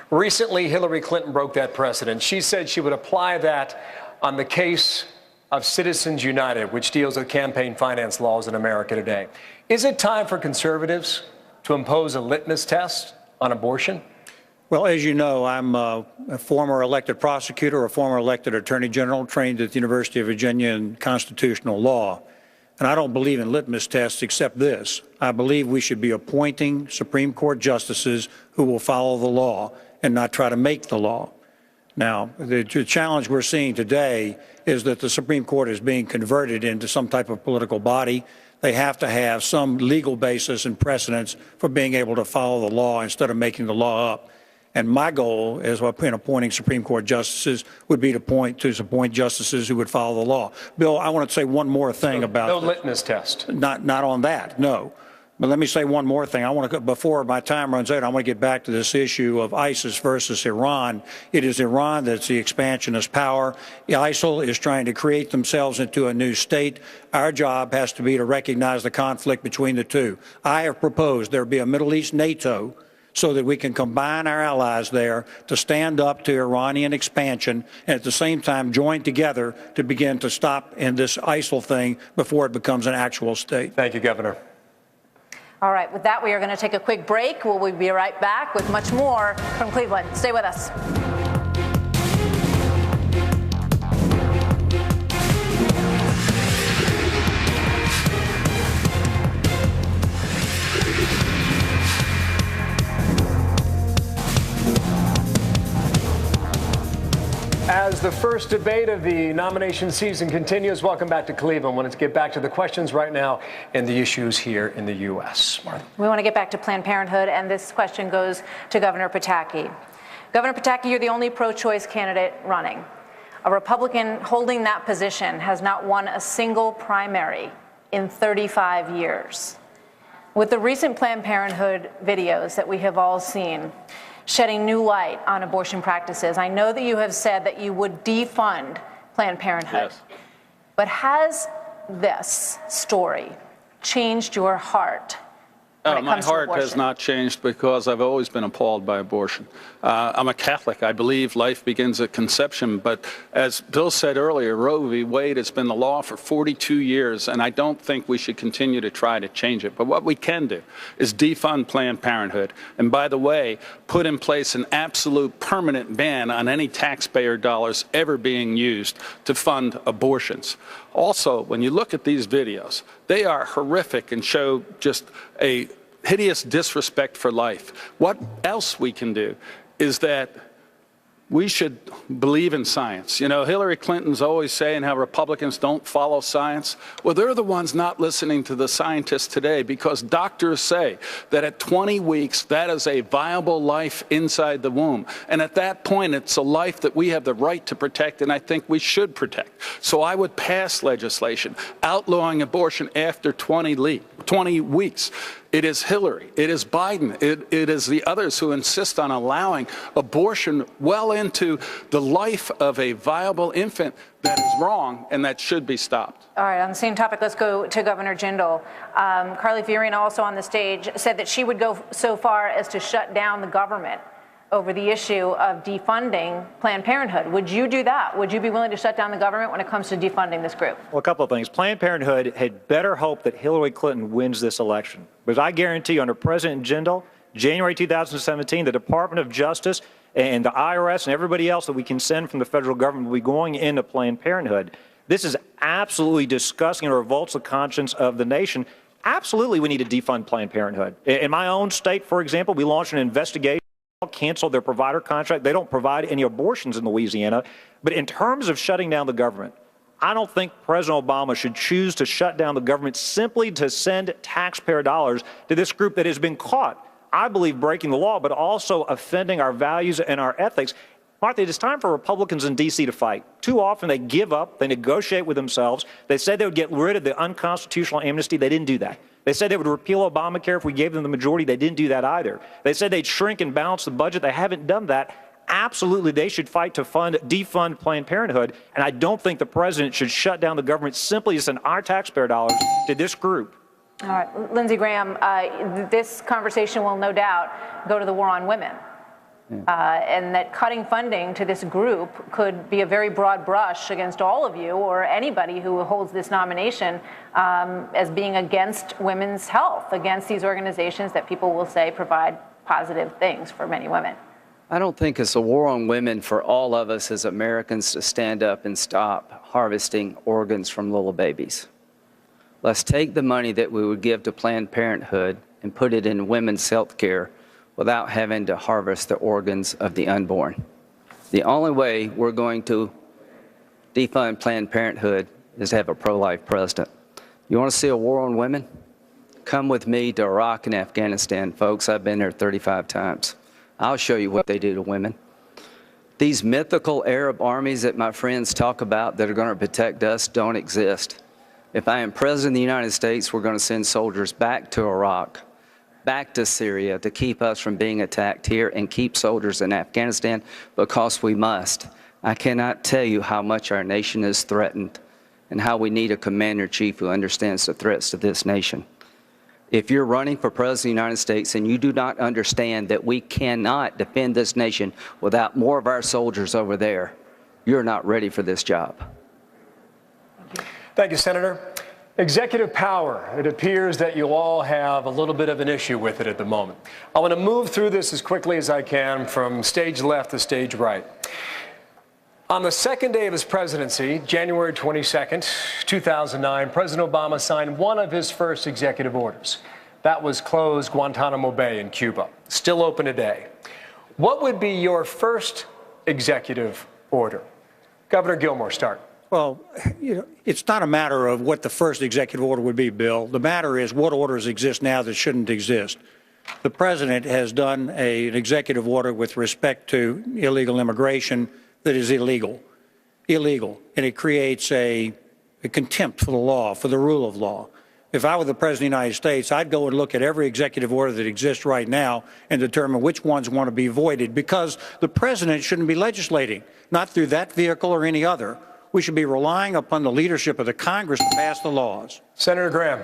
Recently, Hillary Clinton broke that precedent. She said she would apply that on the case of Citizens United, which deals with campaign finance laws in America today. Is it time for conservatives to impose a litmus test on abortion? Well, as you know, I'm a former elected prosecutor, a former elected attorney general, trained at the University of Virginia in constitutional law. And I don't believe in litmus tests except this. I believe we should be appointing Supreme Court justices who will follow the law and not try to make the law. Now, the challenge we're seeing today is that the Supreme Court is being converted into some type of political body. They have to have some legal basis and precedence for being able to follow the law instead of making the law up. And my goal, as in appointing Supreme Court justices, would be to appoint justices who would follow the law. Bill, I want to say one more thing about no litmus test. Not on that, no. But let me say one more thing. I want to, before my time runs out, I want to get back to this issue of ISIS versus Iran. It is Iran that's the expansionist power. ISIL is trying to create themselves into a new state. Our job has to be to recognize the conflict between the two. I have proposed there be a Middle East NATO, so that we can combine our allies there to stand up to Iranian expansion and at the same time join together to begin to stop in this ISIL thing before it becomes an actual state. Thank you, Governor. All right, with that, we are going to take a quick break. We'll be right back with much more from Cleveland. Stay with us. As the first debate of the nomination season continues, welcome back to Cleveland. I want to get back to the questions right now and the issues here in the U.S. Martha. We want to get back to Planned Parenthood, and this question goes to Governor Pataki. Governor Pataki, you're the only pro-choice candidate running. A Republican holding that position has not won a single primary in 35 years. With the recent Planned Parenthood videos that we have all seen, shedding new light on abortion practices, I know that you have said that you would defund Planned Parenthood. Yes. But has this story changed your heart? My heart has not changed because I've always been appalled by abortion. I'm a Catholic. I believe life begins at conception. But as Bill said earlier, Roe v. Wade has been the law for 42 years, and I don't think we should continue to try to change it. But what we can do is defund Planned Parenthood. And by the way, put in place an absolute permanent ban on any taxpayer dollars ever being used to fund abortions. Also, when you look at these videos, they are horrific and show just a hideous disrespect for life. What else we can do is that we should believe in science. You know, Hillary Clinton's always saying how Republicans don't follow science. Well, they're the ones not listening to the scientists today, because doctors say that at 20 weeks, that is a viable life inside the womb. And at that point, it's a life that we have the right to protect, and I think we should protect. So I would pass legislation outlawing abortion after 20 weeks. It is Hillary, it is Biden, it is the others who insist on allowing abortion well into the life of a viable infant that is wrong and that should be stopped. All right, on the same topic, let's go to Governor Jindal. Carly Fiorina, also on the stage, said that she would go so far as to shut down the government over the issue of defunding Planned Parenthood. Would you do that? Would you be willing to shut down the government when it comes to defunding this group? Well, a couple of things. Planned Parenthood had better hope that Hillary Clinton wins this election. Because I guarantee you, under President Jindal, January 2017, the Department of Justice and the IRS and everybody else that we can send from the federal government will be going into Planned Parenthood. This is absolutely disgusting and revolts the conscience of the nation. Absolutely, we need to defund Planned Parenthood. In my own state, for example, we launched an investigation. Canceled their provider contract. They don't provide any abortions in Louisiana. But in terms of shutting down the government, I don't think President Obama should choose to shut down the government simply to send taxpayer dollars to this group that has been caught, I believe, breaking the law, but also offending our values and our ethics. Martha, it is time for Republicans in D.C. to fight. Too often they give up, they negotiate with themselves. They said they would get rid of the unconstitutional amnesty. They didn't do that. They said they would repeal Obamacare if we gave them the majority. They didn't do that either. They said they'd shrink and balance the budget. They haven't done that. Absolutely, they should fight to defund Planned Parenthood. And I don't think the president should shut down the government simply to send our taxpayer dollars to this group. All right, Lindsey Graham, this conversation will no doubt go to the war on women. And that cutting funding to this group could be a very broad brush against all of you or anybody who holds this nomination as being against women's health, against these organizations that people will say provide positive things for many women. I don't think it's a war on women for all of us as Americans to stand up and stop harvesting organs from little babies. Let's take the money that we would give to Planned Parenthood and put it in women's health care without having to harvest the organs of the unborn. The only way we're going to defund Planned Parenthood is to have a pro-life president. You want to see a war on women? Come with me to Iraq and Afghanistan, folks. I've been there 35 times. I'll show you what they do to women. These mythical Arab armies that my friends talk about that are going to protect us don't exist. If I am president of the United States, we're going to send soldiers back to Iraq, back to Syria to keep us from being attacked here and keep soldiers in Afghanistan because we must. I cannot tell you how much our nation is threatened and how we need a commander-in-chief who understands the threats to this nation. If you're running for president of the United States and you do not understand that we cannot defend this nation without more of our soldiers over there, you're not ready for this job. Thank you, Senator. Executive power. It appears that you all have a little bit of an issue with it at the moment. I want to move through this as quickly as I can from stage left to stage right. On the second day of his presidency, January 22nd, 2009, President Obama signed one of his first executive orders. That was close Guantanamo Bay in Cuba, still open today. What would be your first executive order? Governor Gilmore, start. Well, it's not a matter of what the first executive order would be, Bill. The matter is what orders exist now that shouldn't exist. The president has done an executive order with respect to illegal immigration that is illegal, and it creates a contempt for the law, for the rule of law. If I were the President of the United States, I'd go and look at every executive order that exists right now and determine which ones want to be voided, because the President shouldn't be legislating, not through that vehicle or any other. We should be relying upon the leadership of the Congress to pass the laws. Senator Graham.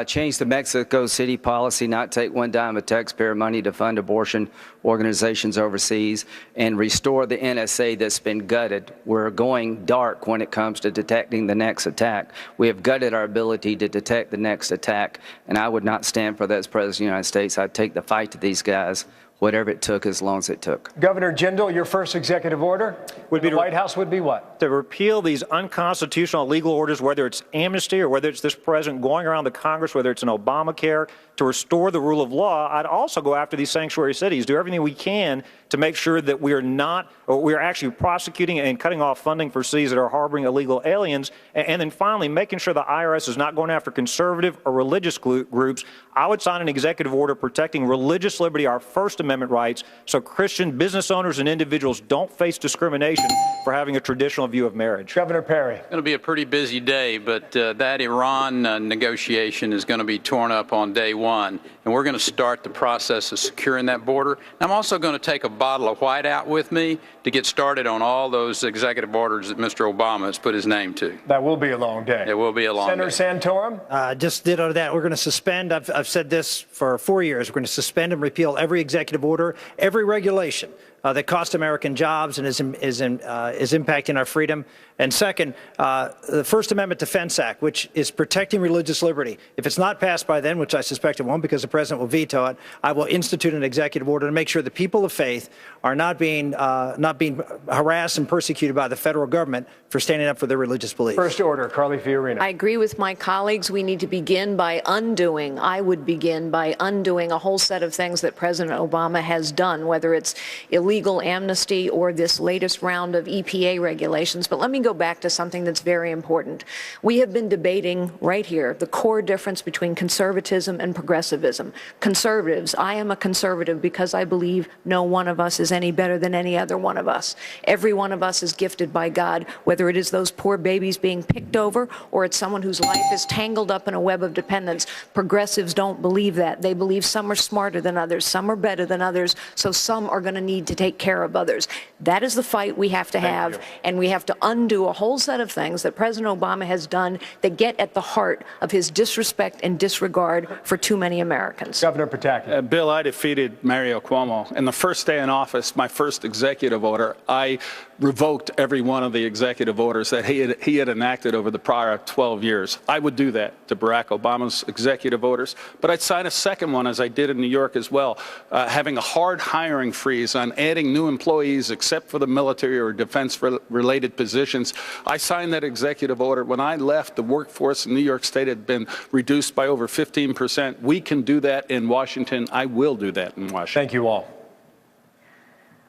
Change the Mexico City policy, not take one dime of taxpayer money to fund abortion organizations overseas, and restore the NSA that's been gutted. We're going dark when it comes to detecting the next attack. We have gutted our ability to detect the next attack, and I would not stand for that as President of the United States. I'd take the fight to these guys, whatever it took, as long as it took. Governor Jindal, your first executive order would be the White House would be what? To repeal these unconstitutional legal orders, whether it's amnesty or whether it's this president going around the Congress, whether it's an Obamacare, to restore the rule of law. I'd also go after these sanctuary cities, do everything we can to make sure that we are actually prosecuting and cutting off funding for cities that are harboring illegal aliens. And then finally, making sure the IRS is not going after conservative or religious groups. I would sign an executive order protecting religious liberty, our First Amendment rights, so Christian business owners and individuals don't face discrimination for having a traditional view of marriage. Governor Perry. It's going to be a pretty busy day, but that Iran negotiation is going to be torn up on day one, and we're going to start the process of securing that border. And I'm also going to take a bottle of whiteout with me to get started on all those executive orders that Mr. Obama has put his name to. That will be a long day. It will be a long Senator day. Santorum? Just ditto that. We're going to suspend, I've said this for 4 years, we're going to suspend and repeal every executive order, every regulation that cost American jobs and is impacting our freedom. And second, the First Amendment Defense Act, which is protecting religious liberty. If it's not passed by then, which I suspect it won't because the president will veto it, I will institute an executive order to make sure the people of faith are not being harassed and persecuted by the federal government for standing up for their religious beliefs. First order, Carly Fiorina. I agree with my colleagues. We need to begin by undoing, I would begin by undoing a whole set of things that President Obama has done, whether it's illegal amnesty or this latest round of EPA regulations. But let me go back to something that's very important. We have been debating right here the core difference between conservatism and progressivism. Conservatives, I am a conservative because I believe no one of us is any better than any other one of us. Every one of us is gifted by God, whether it is those poor babies being picked over or it's someone whose life is tangled up in a web of dependence. Progressives don't believe that. They believe some are smarter than others, some are better than others, so some are going to need to take care of others. That is the fight we have to have, and we have to undo a whole set of things that President Obama has done that get at the heart of his disrespect and disregard for too many Americans. Governor Pataki. Bill, I defeated Mario Cuomo. And the first day in office, my first executive order, I revoked every one of the executive orders that he had enacted over the prior 12 years. I would do that to Barack Obama's executive orders. But I'd sign a second one, as I did in New York as well, having a hard hiring freeze on adding new employees except for the military or defense-related positions. I signed that executive order. When I left, the workforce in New York State had been reduced by over 15%. We can do that in Washington. I will do that in Washington. Thank you all.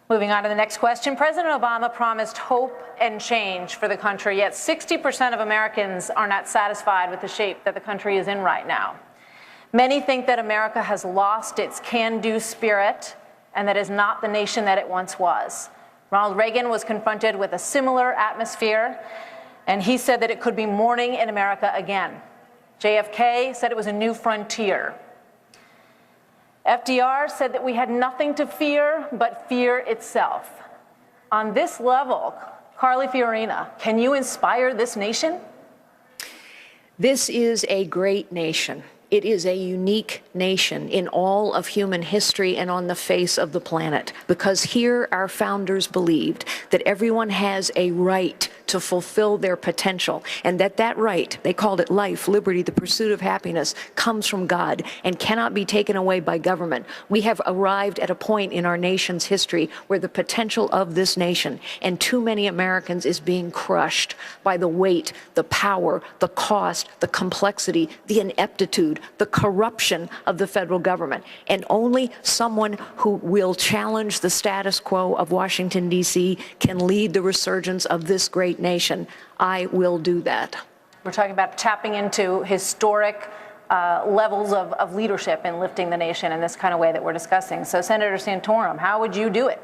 Moving on to the next question. President Obama promised hope and change for the country, yet 60% of Americans are not satisfied with the shape that the country is in right now. Many think that America has lost its can-do spirit and that is not the nation that it once was. Ronald Reagan was confronted with a similar atmosphere, and he said that it could be morning in America again. JFK said it was a new frontier. FDR said that we had nothing to fear but fear itself. On this level, Carly Fiorina, can you inspire this nation? This is a great nation. It is a unique nation in all of human history and on the face of the planet, because here our founders believed that everyone has a right to to fulfill their potential, and that right, they called it life, liberty, the pursuit of happiness, comes from God and cannot be taken away by government. We have arrived at a point in our nation's history where the potential of this nation and too many Americans is being crushed by the weight, the power, the cost, the complexity, the ineptitude, the corruption of the federal government. And only someone who will challenge the status quo of Washington, D.C. can lead the resurgence of this great nation. I will do that. We're talking about tapping into historic levels of leadership and lifting the nation in this kind of way that we're discussing. So, Senator Santorum, how would you do it?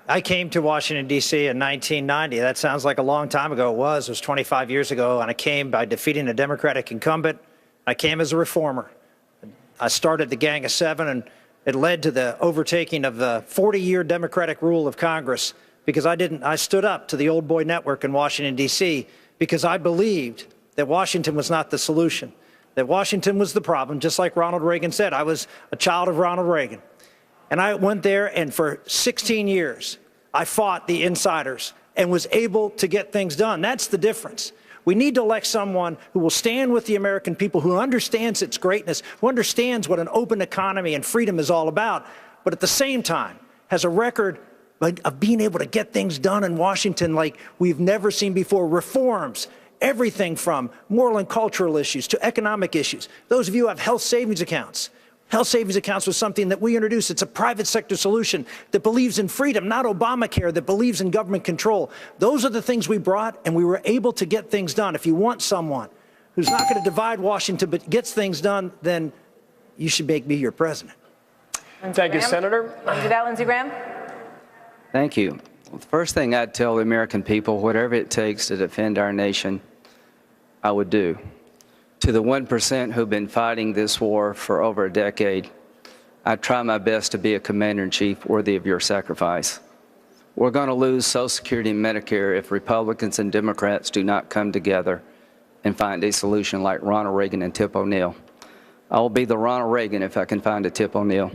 I came to Washington, D.C. in 1990. That sounds like a long time ago. It was 25 years ago, and I came by defeating a Democratic incumbent. I came as a reformer. I started the Gang of Seven, and it led to the overtaking of the 40-year Democratic rule of Congress because I stood up to the old boy network in Washington, D.C., because I believed that Washington was not the solution, that Washington was the problem, just like Ronald Reagan said. I was a child of Ronald Reagan. And I went there, and for 16 years, I fought the insiders and was able to get things done. That's the difference. We need to elect someone who will stand with the American people, who understands its greatness, who understands what an open economy and freedom is all about, but at the same time has a record of being able to get things done in Washington like we've never seen before. Reforms, everything from moral and cultural issues to economic issues. Those of you who have health savings accounts. Health savings accounts was something that we introduced. It's a private sector solution that believes in freedom, not Obamacare, that believes in government control. Those are the things we brought, and we were able to get things done. If you want someone who's not going to divide Washington but gets things done, then you should make me your president. Thank you, Senator. Want to do that, Lindsey Graham? Thank you. Well, the first thing I'd tell the American people, whatever it takes to defend our nation, I would do. To the 1% who've been fighting this war for over a decade, I try my best to be a commander-in-chief worthy of your sacrifice. We're going to lose Social Security and Medicare if Republicans and Democrats do not come together and find a solution like Ronald Reagan and Tip O'Neill. I will be the Ronald Reagan if I can find a Tip O'Neill.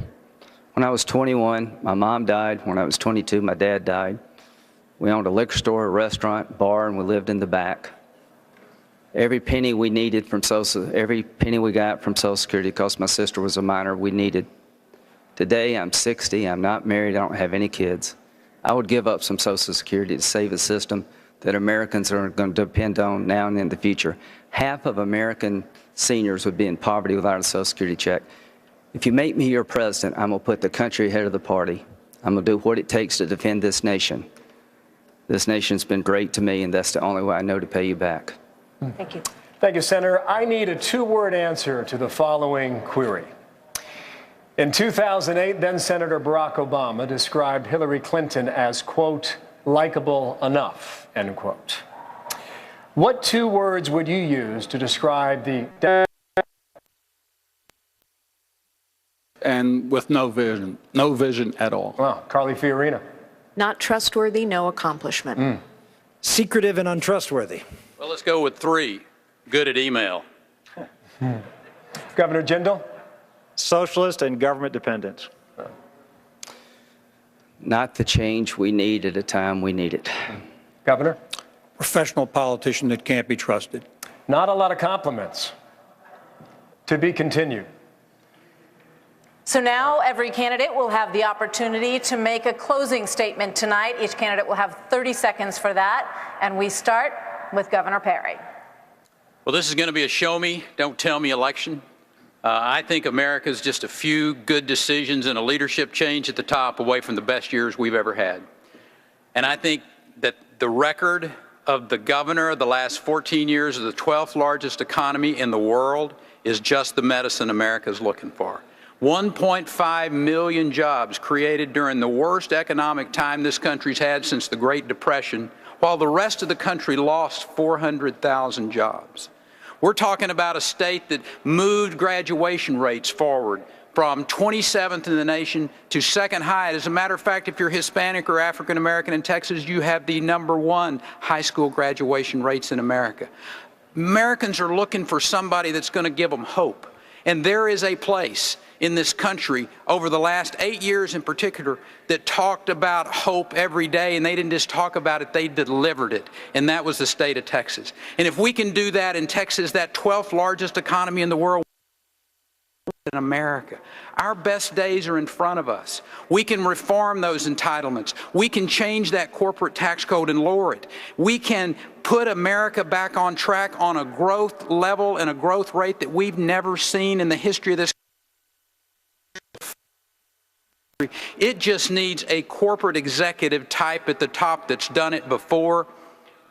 When I was 21, my mom died. When I was 22, my dad died. We owned a liquor store, a restaurant, bar, and we lived in the back. Every penny we needed from every penny we got from Social Security, because my sister was a minor, we needed. Today, I'm 60, I'm not married, I don't have any kids. I would give up some Social Security to save a system that Americans are going to depend on now and in the future. Half of American seniors would be in poverty without a Social Security check. If you make me your president, I'm going to put the country ahead of the party. I'm going to do what it takes to defend this nation. This nation's been great to me, and that's the only way I know to pay you back. Thank you. Thank you, Senator. I need a two-word answer to the following query. In 2008, then-Senator Barack Obama described Hillary Clinton as, quote, likable enough, end quote. What two words would you use to describe the... And with no vision at all. Well, Carly Fiorina. Not trustworthy, no accomplishment. Secretive and untrustworthy. Well, let's go with three. Good at email. Governor Jindal. Socialist and government dependent. Not the change we need at a time we need it. Governor. Professional politician that can't be trusted. Not a lot of compliments. To be continued. So now every candidate will have the opportunity to make a closing statement tonight. Each candidate will have 30 seconds for that. And we start with Governor Perry. Well, this is going to be a show me, don't tell me election. I think America's just a few good decisions and a leadership change at the top away from the best years we've ever had. And I think that the record of the governor of the last 14 years of the 12th largest economy in the world is just the medicine America's looking for. 1.5 million jobs created during the worst economic time this country's had since the Great Depression, while the rest of the country lost 400,000 jobs. We're talking about a state that moved graduation rates forward from 27th in the nation to second high. As a matter of fact, if you're Hispanic or African American in Texas, you have the #1 high school graduation rates in America. Americans are looking for somebody that's going to give them hope. And there is a place in this country over the last 8 years in particular that talked about hope every day, and they didn't just talk about it, they delivered it, and that was the state of Texas. And if we can do that in Texas, that 12th largest economy in the world, in America, our best days are in front of us. We can reform those entitlements. We can change that corporate tax code and lower it. We can put America back on track on a growth level and a growth rate that we've never seen in the history of this country. It just needs a corporate executive type at the top that's done it before.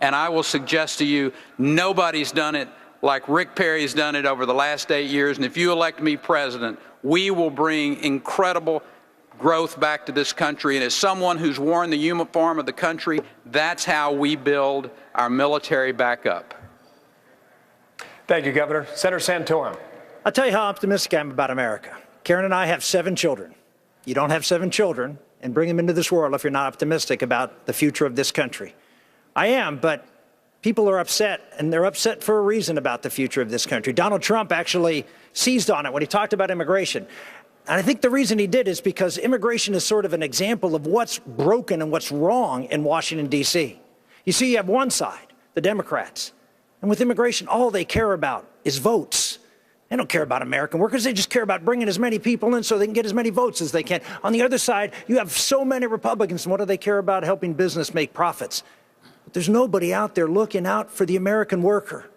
And I will suggest to you, nobody's done it like Rick Perry's done it over the last 8 years. And if you elect me president, we will bring incredible growth back to this country. And as someone who's worn the uniform of the country, that's how we build our military back up. Thank you, Governor. Senator Santorum. I'll tell you how optimistic I am about America. Karen and I have 7 children. You don't have 7 children and bring them into this world if you're not optimistic about the future of this country. I am, but people are upset, and they're upset for a reason about the future of this country. Donald Trump actually seized on it when he talked about immigration. And I think the reason he did is because immigration is sort of an example of what's broken and what's wrong in Washington, D.C. You see, you have one side, the Democrats, and with immigration, all they care about is votes. They don't care about American workers. They just care about bringing as many people in so they can get as many votes as they can. On the other side, you have so many Republicans, and what do they care about? Helping business make profits. But there's nobody out there looking out for the American worker.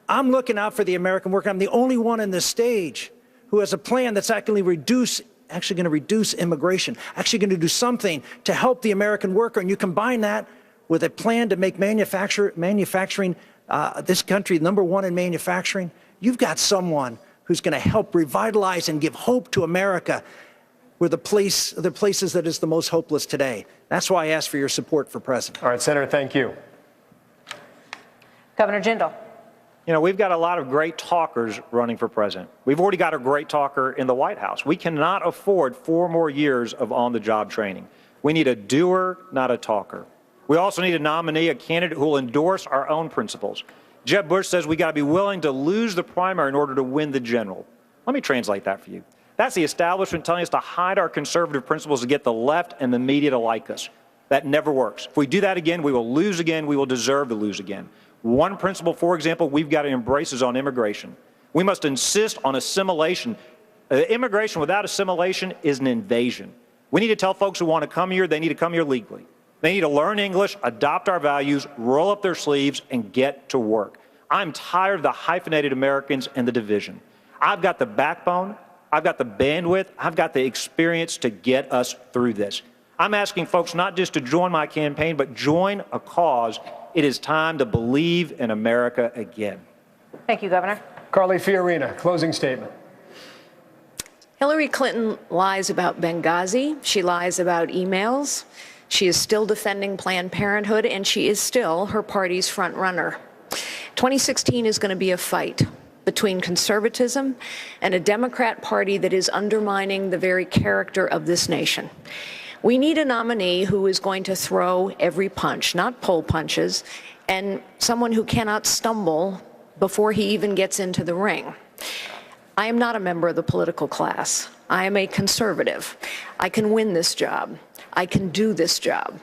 I'm looking out for the American worker. I'm the only one in this stage who has a plan that's actually going to reduce immigration, actually going to do something to help the American worker. And you combine that with a plan to make manufacturing this country #1 in manufacturing, you've got someone who's going to help revitalize and give hope to America. We're the places that is the most hopeless today. That's why I ask for your support for president. All right, Senator, thank you. Governor Jindal. You know, we've got a lot of great talkers running for president. We've already got a great talker in the White House. We cannot afford 4 more years of on-the-job training. We need a doer, not a talker. We also need a nominee, a candidate who will endorse our own principles. Jeb Bush says we got to be willing to lose the primary in order to win the general. Let me translate that for you. That's the establishment telling us to hide our conservative principles to get the left and the media to like us. That never works. If we do that again, we will lose again. We will deserve to lose again. One principle, for example, we've got to embrace is on immigration. We must insist on assimilation. Immigration without assimilation is an invasion. We need to tell folks who want to come here, they need to come here legally. They need to learn English, adopt our values, roll up their sleeves, and get to work. I'm tired of the hyphenated Americans and the division. I've got the backbone, I've got the bandwidth, I've got the experience to get us through this. I'm asking folks not just to join my campaign, but join a cause. It is time to believe in America again. Thank you, Governor. Carly Fiorina, closing statement. Hillary Clinton lies about Benghazi. She lies about emails. She is still defending Planned Parenthood, and she is still her party's front runner. 2016 is going to be a fight between conservatism and a Democrat Party that is undermining the very character of this nation. We need a nominee who is going to throw every punch, not pull punches, and someone who cannot stumble before he even gets into the ring. I am not a member of the political class. I am a conservative. I can win this job. I can do this job.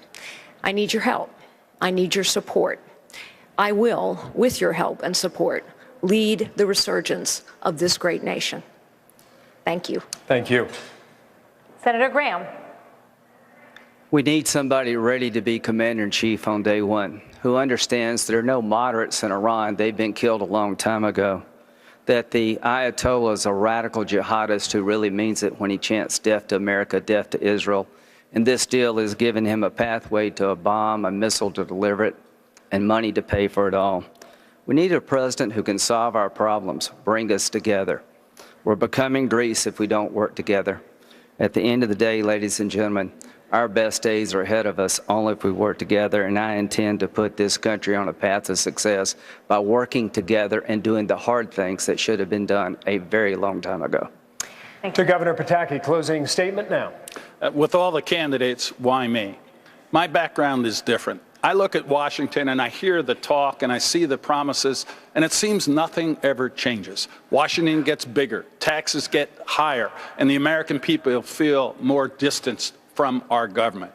I need your help. I need your support. I will, with your help and support, lead the resurgence of this great nation. Thank you. Thank you. Senator Graham. We need somebody ready to be commander-in-chief on day one, who understands there are no moderates in Iran. They've been killed a long time ago. That the Ayatollah is a radical jihadist who really means it when he chants death to America, death to Israel. And this deal is giving him a pathway to a bomb, a missile to deliver it, and money to pay for it all. We need a president who can solve our problems, bring us together. We're becoming Greece if we don't work together. At the end of the day, ladies and gentlemen, our best days are ahead of us only if we work together, and I intend to put this country on a path of success by working together and doing the hard things that should have been done a very long time ago. To Governor Pataki, closing statement now. With all the candidates, why me? My background is different. I look at Washington and I hear the talk and I see the promises, and it seems nothing ever changes. Washington gets bigger, taxes get higher, and the American people feel more distanced from our government.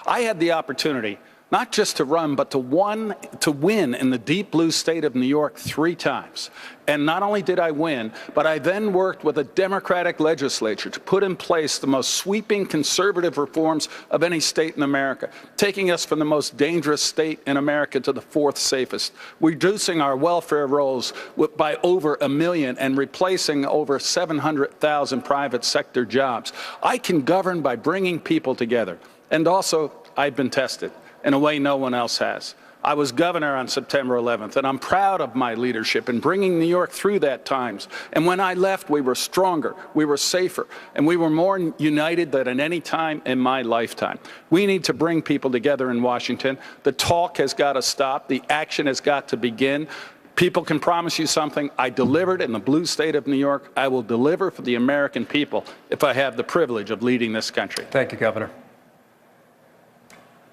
I had the opportunity not just to run, but to win in the deep blue state of New York 3 times. And not only did I win, but I then worked with a Democratic legislature to put in place the most sweeping conservative reforms of any state in America, taking us from the most dangerous state in America to the 4th safest, reducing our welfare rolls by over 1 million and replacing over 700,000 private sector jobs. I can govern by bringing people together. And also, I've been tested in a way no one else has. I was governor on September 11th, and I'm proud of my leadership in bringing New York through that times. And when I left, we were stronger, we were safer, and we were more united than at any time in my lifetime. We need to bring people together in Washington. The talk has got to stop. The action has got to begin. People can promise you something. I delivered in the blue state of New York. I will deliver for the American people if I have the privilege of leading this country. Thank you, Governor.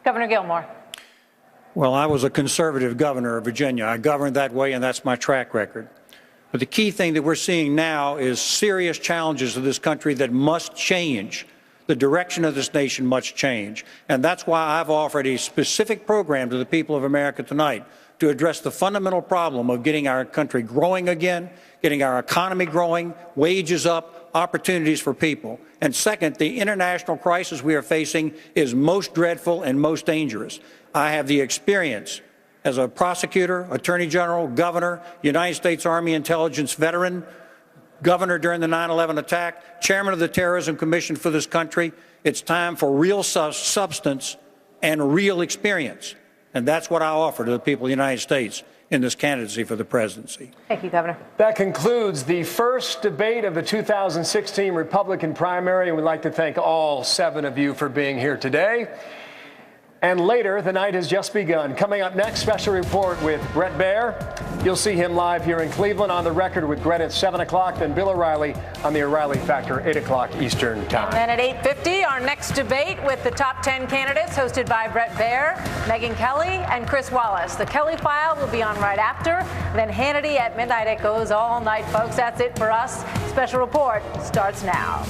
Governor Gilmore. Well, I was a conservative governor of Virginia. I governed that way, and that's my track record. But the key thing that we're seeing now is serious challenges of this country that must change. The direction of this nation must change. And that's why I've offered a specific program to the people of America tonight to address the fundamental problem of getting our country growing again, getting our economy growing, wages up, opportunities for people. And second, the international crisis we are facing is most dreadful and most dangerous. I have the experience as a prosecutor, attorney general, governor, United States Army intelligence veteran, governor during the 9/11 attack, chairman of the Terrorism Commission for this country. It's time for real substance and real experience. And that's what I offer to the people of the United States in this candidacy for the presidency. Thank you, Governor. That concludes the first debate of the 2016 Republican primary. And we'd like to thank all 7 of you for being here today. And later, the night has just begun. Coming up next, special report with Bret Baier. You'll see him live here in Cleveland. On the Record with Greta at 7 o'clock. Then Bill O'Reilly on the O'Reilly Factor, 8 o'clock Eastern Time. And then at 8:50, our next debate with the top 10 candidates, hosted by Bret Baier, Megyn Kelly, and Chris Wallace. The Kelly File will be on right after. Then Hannity at midnight. It goes all night, folks. That's it for us. Special report starts now.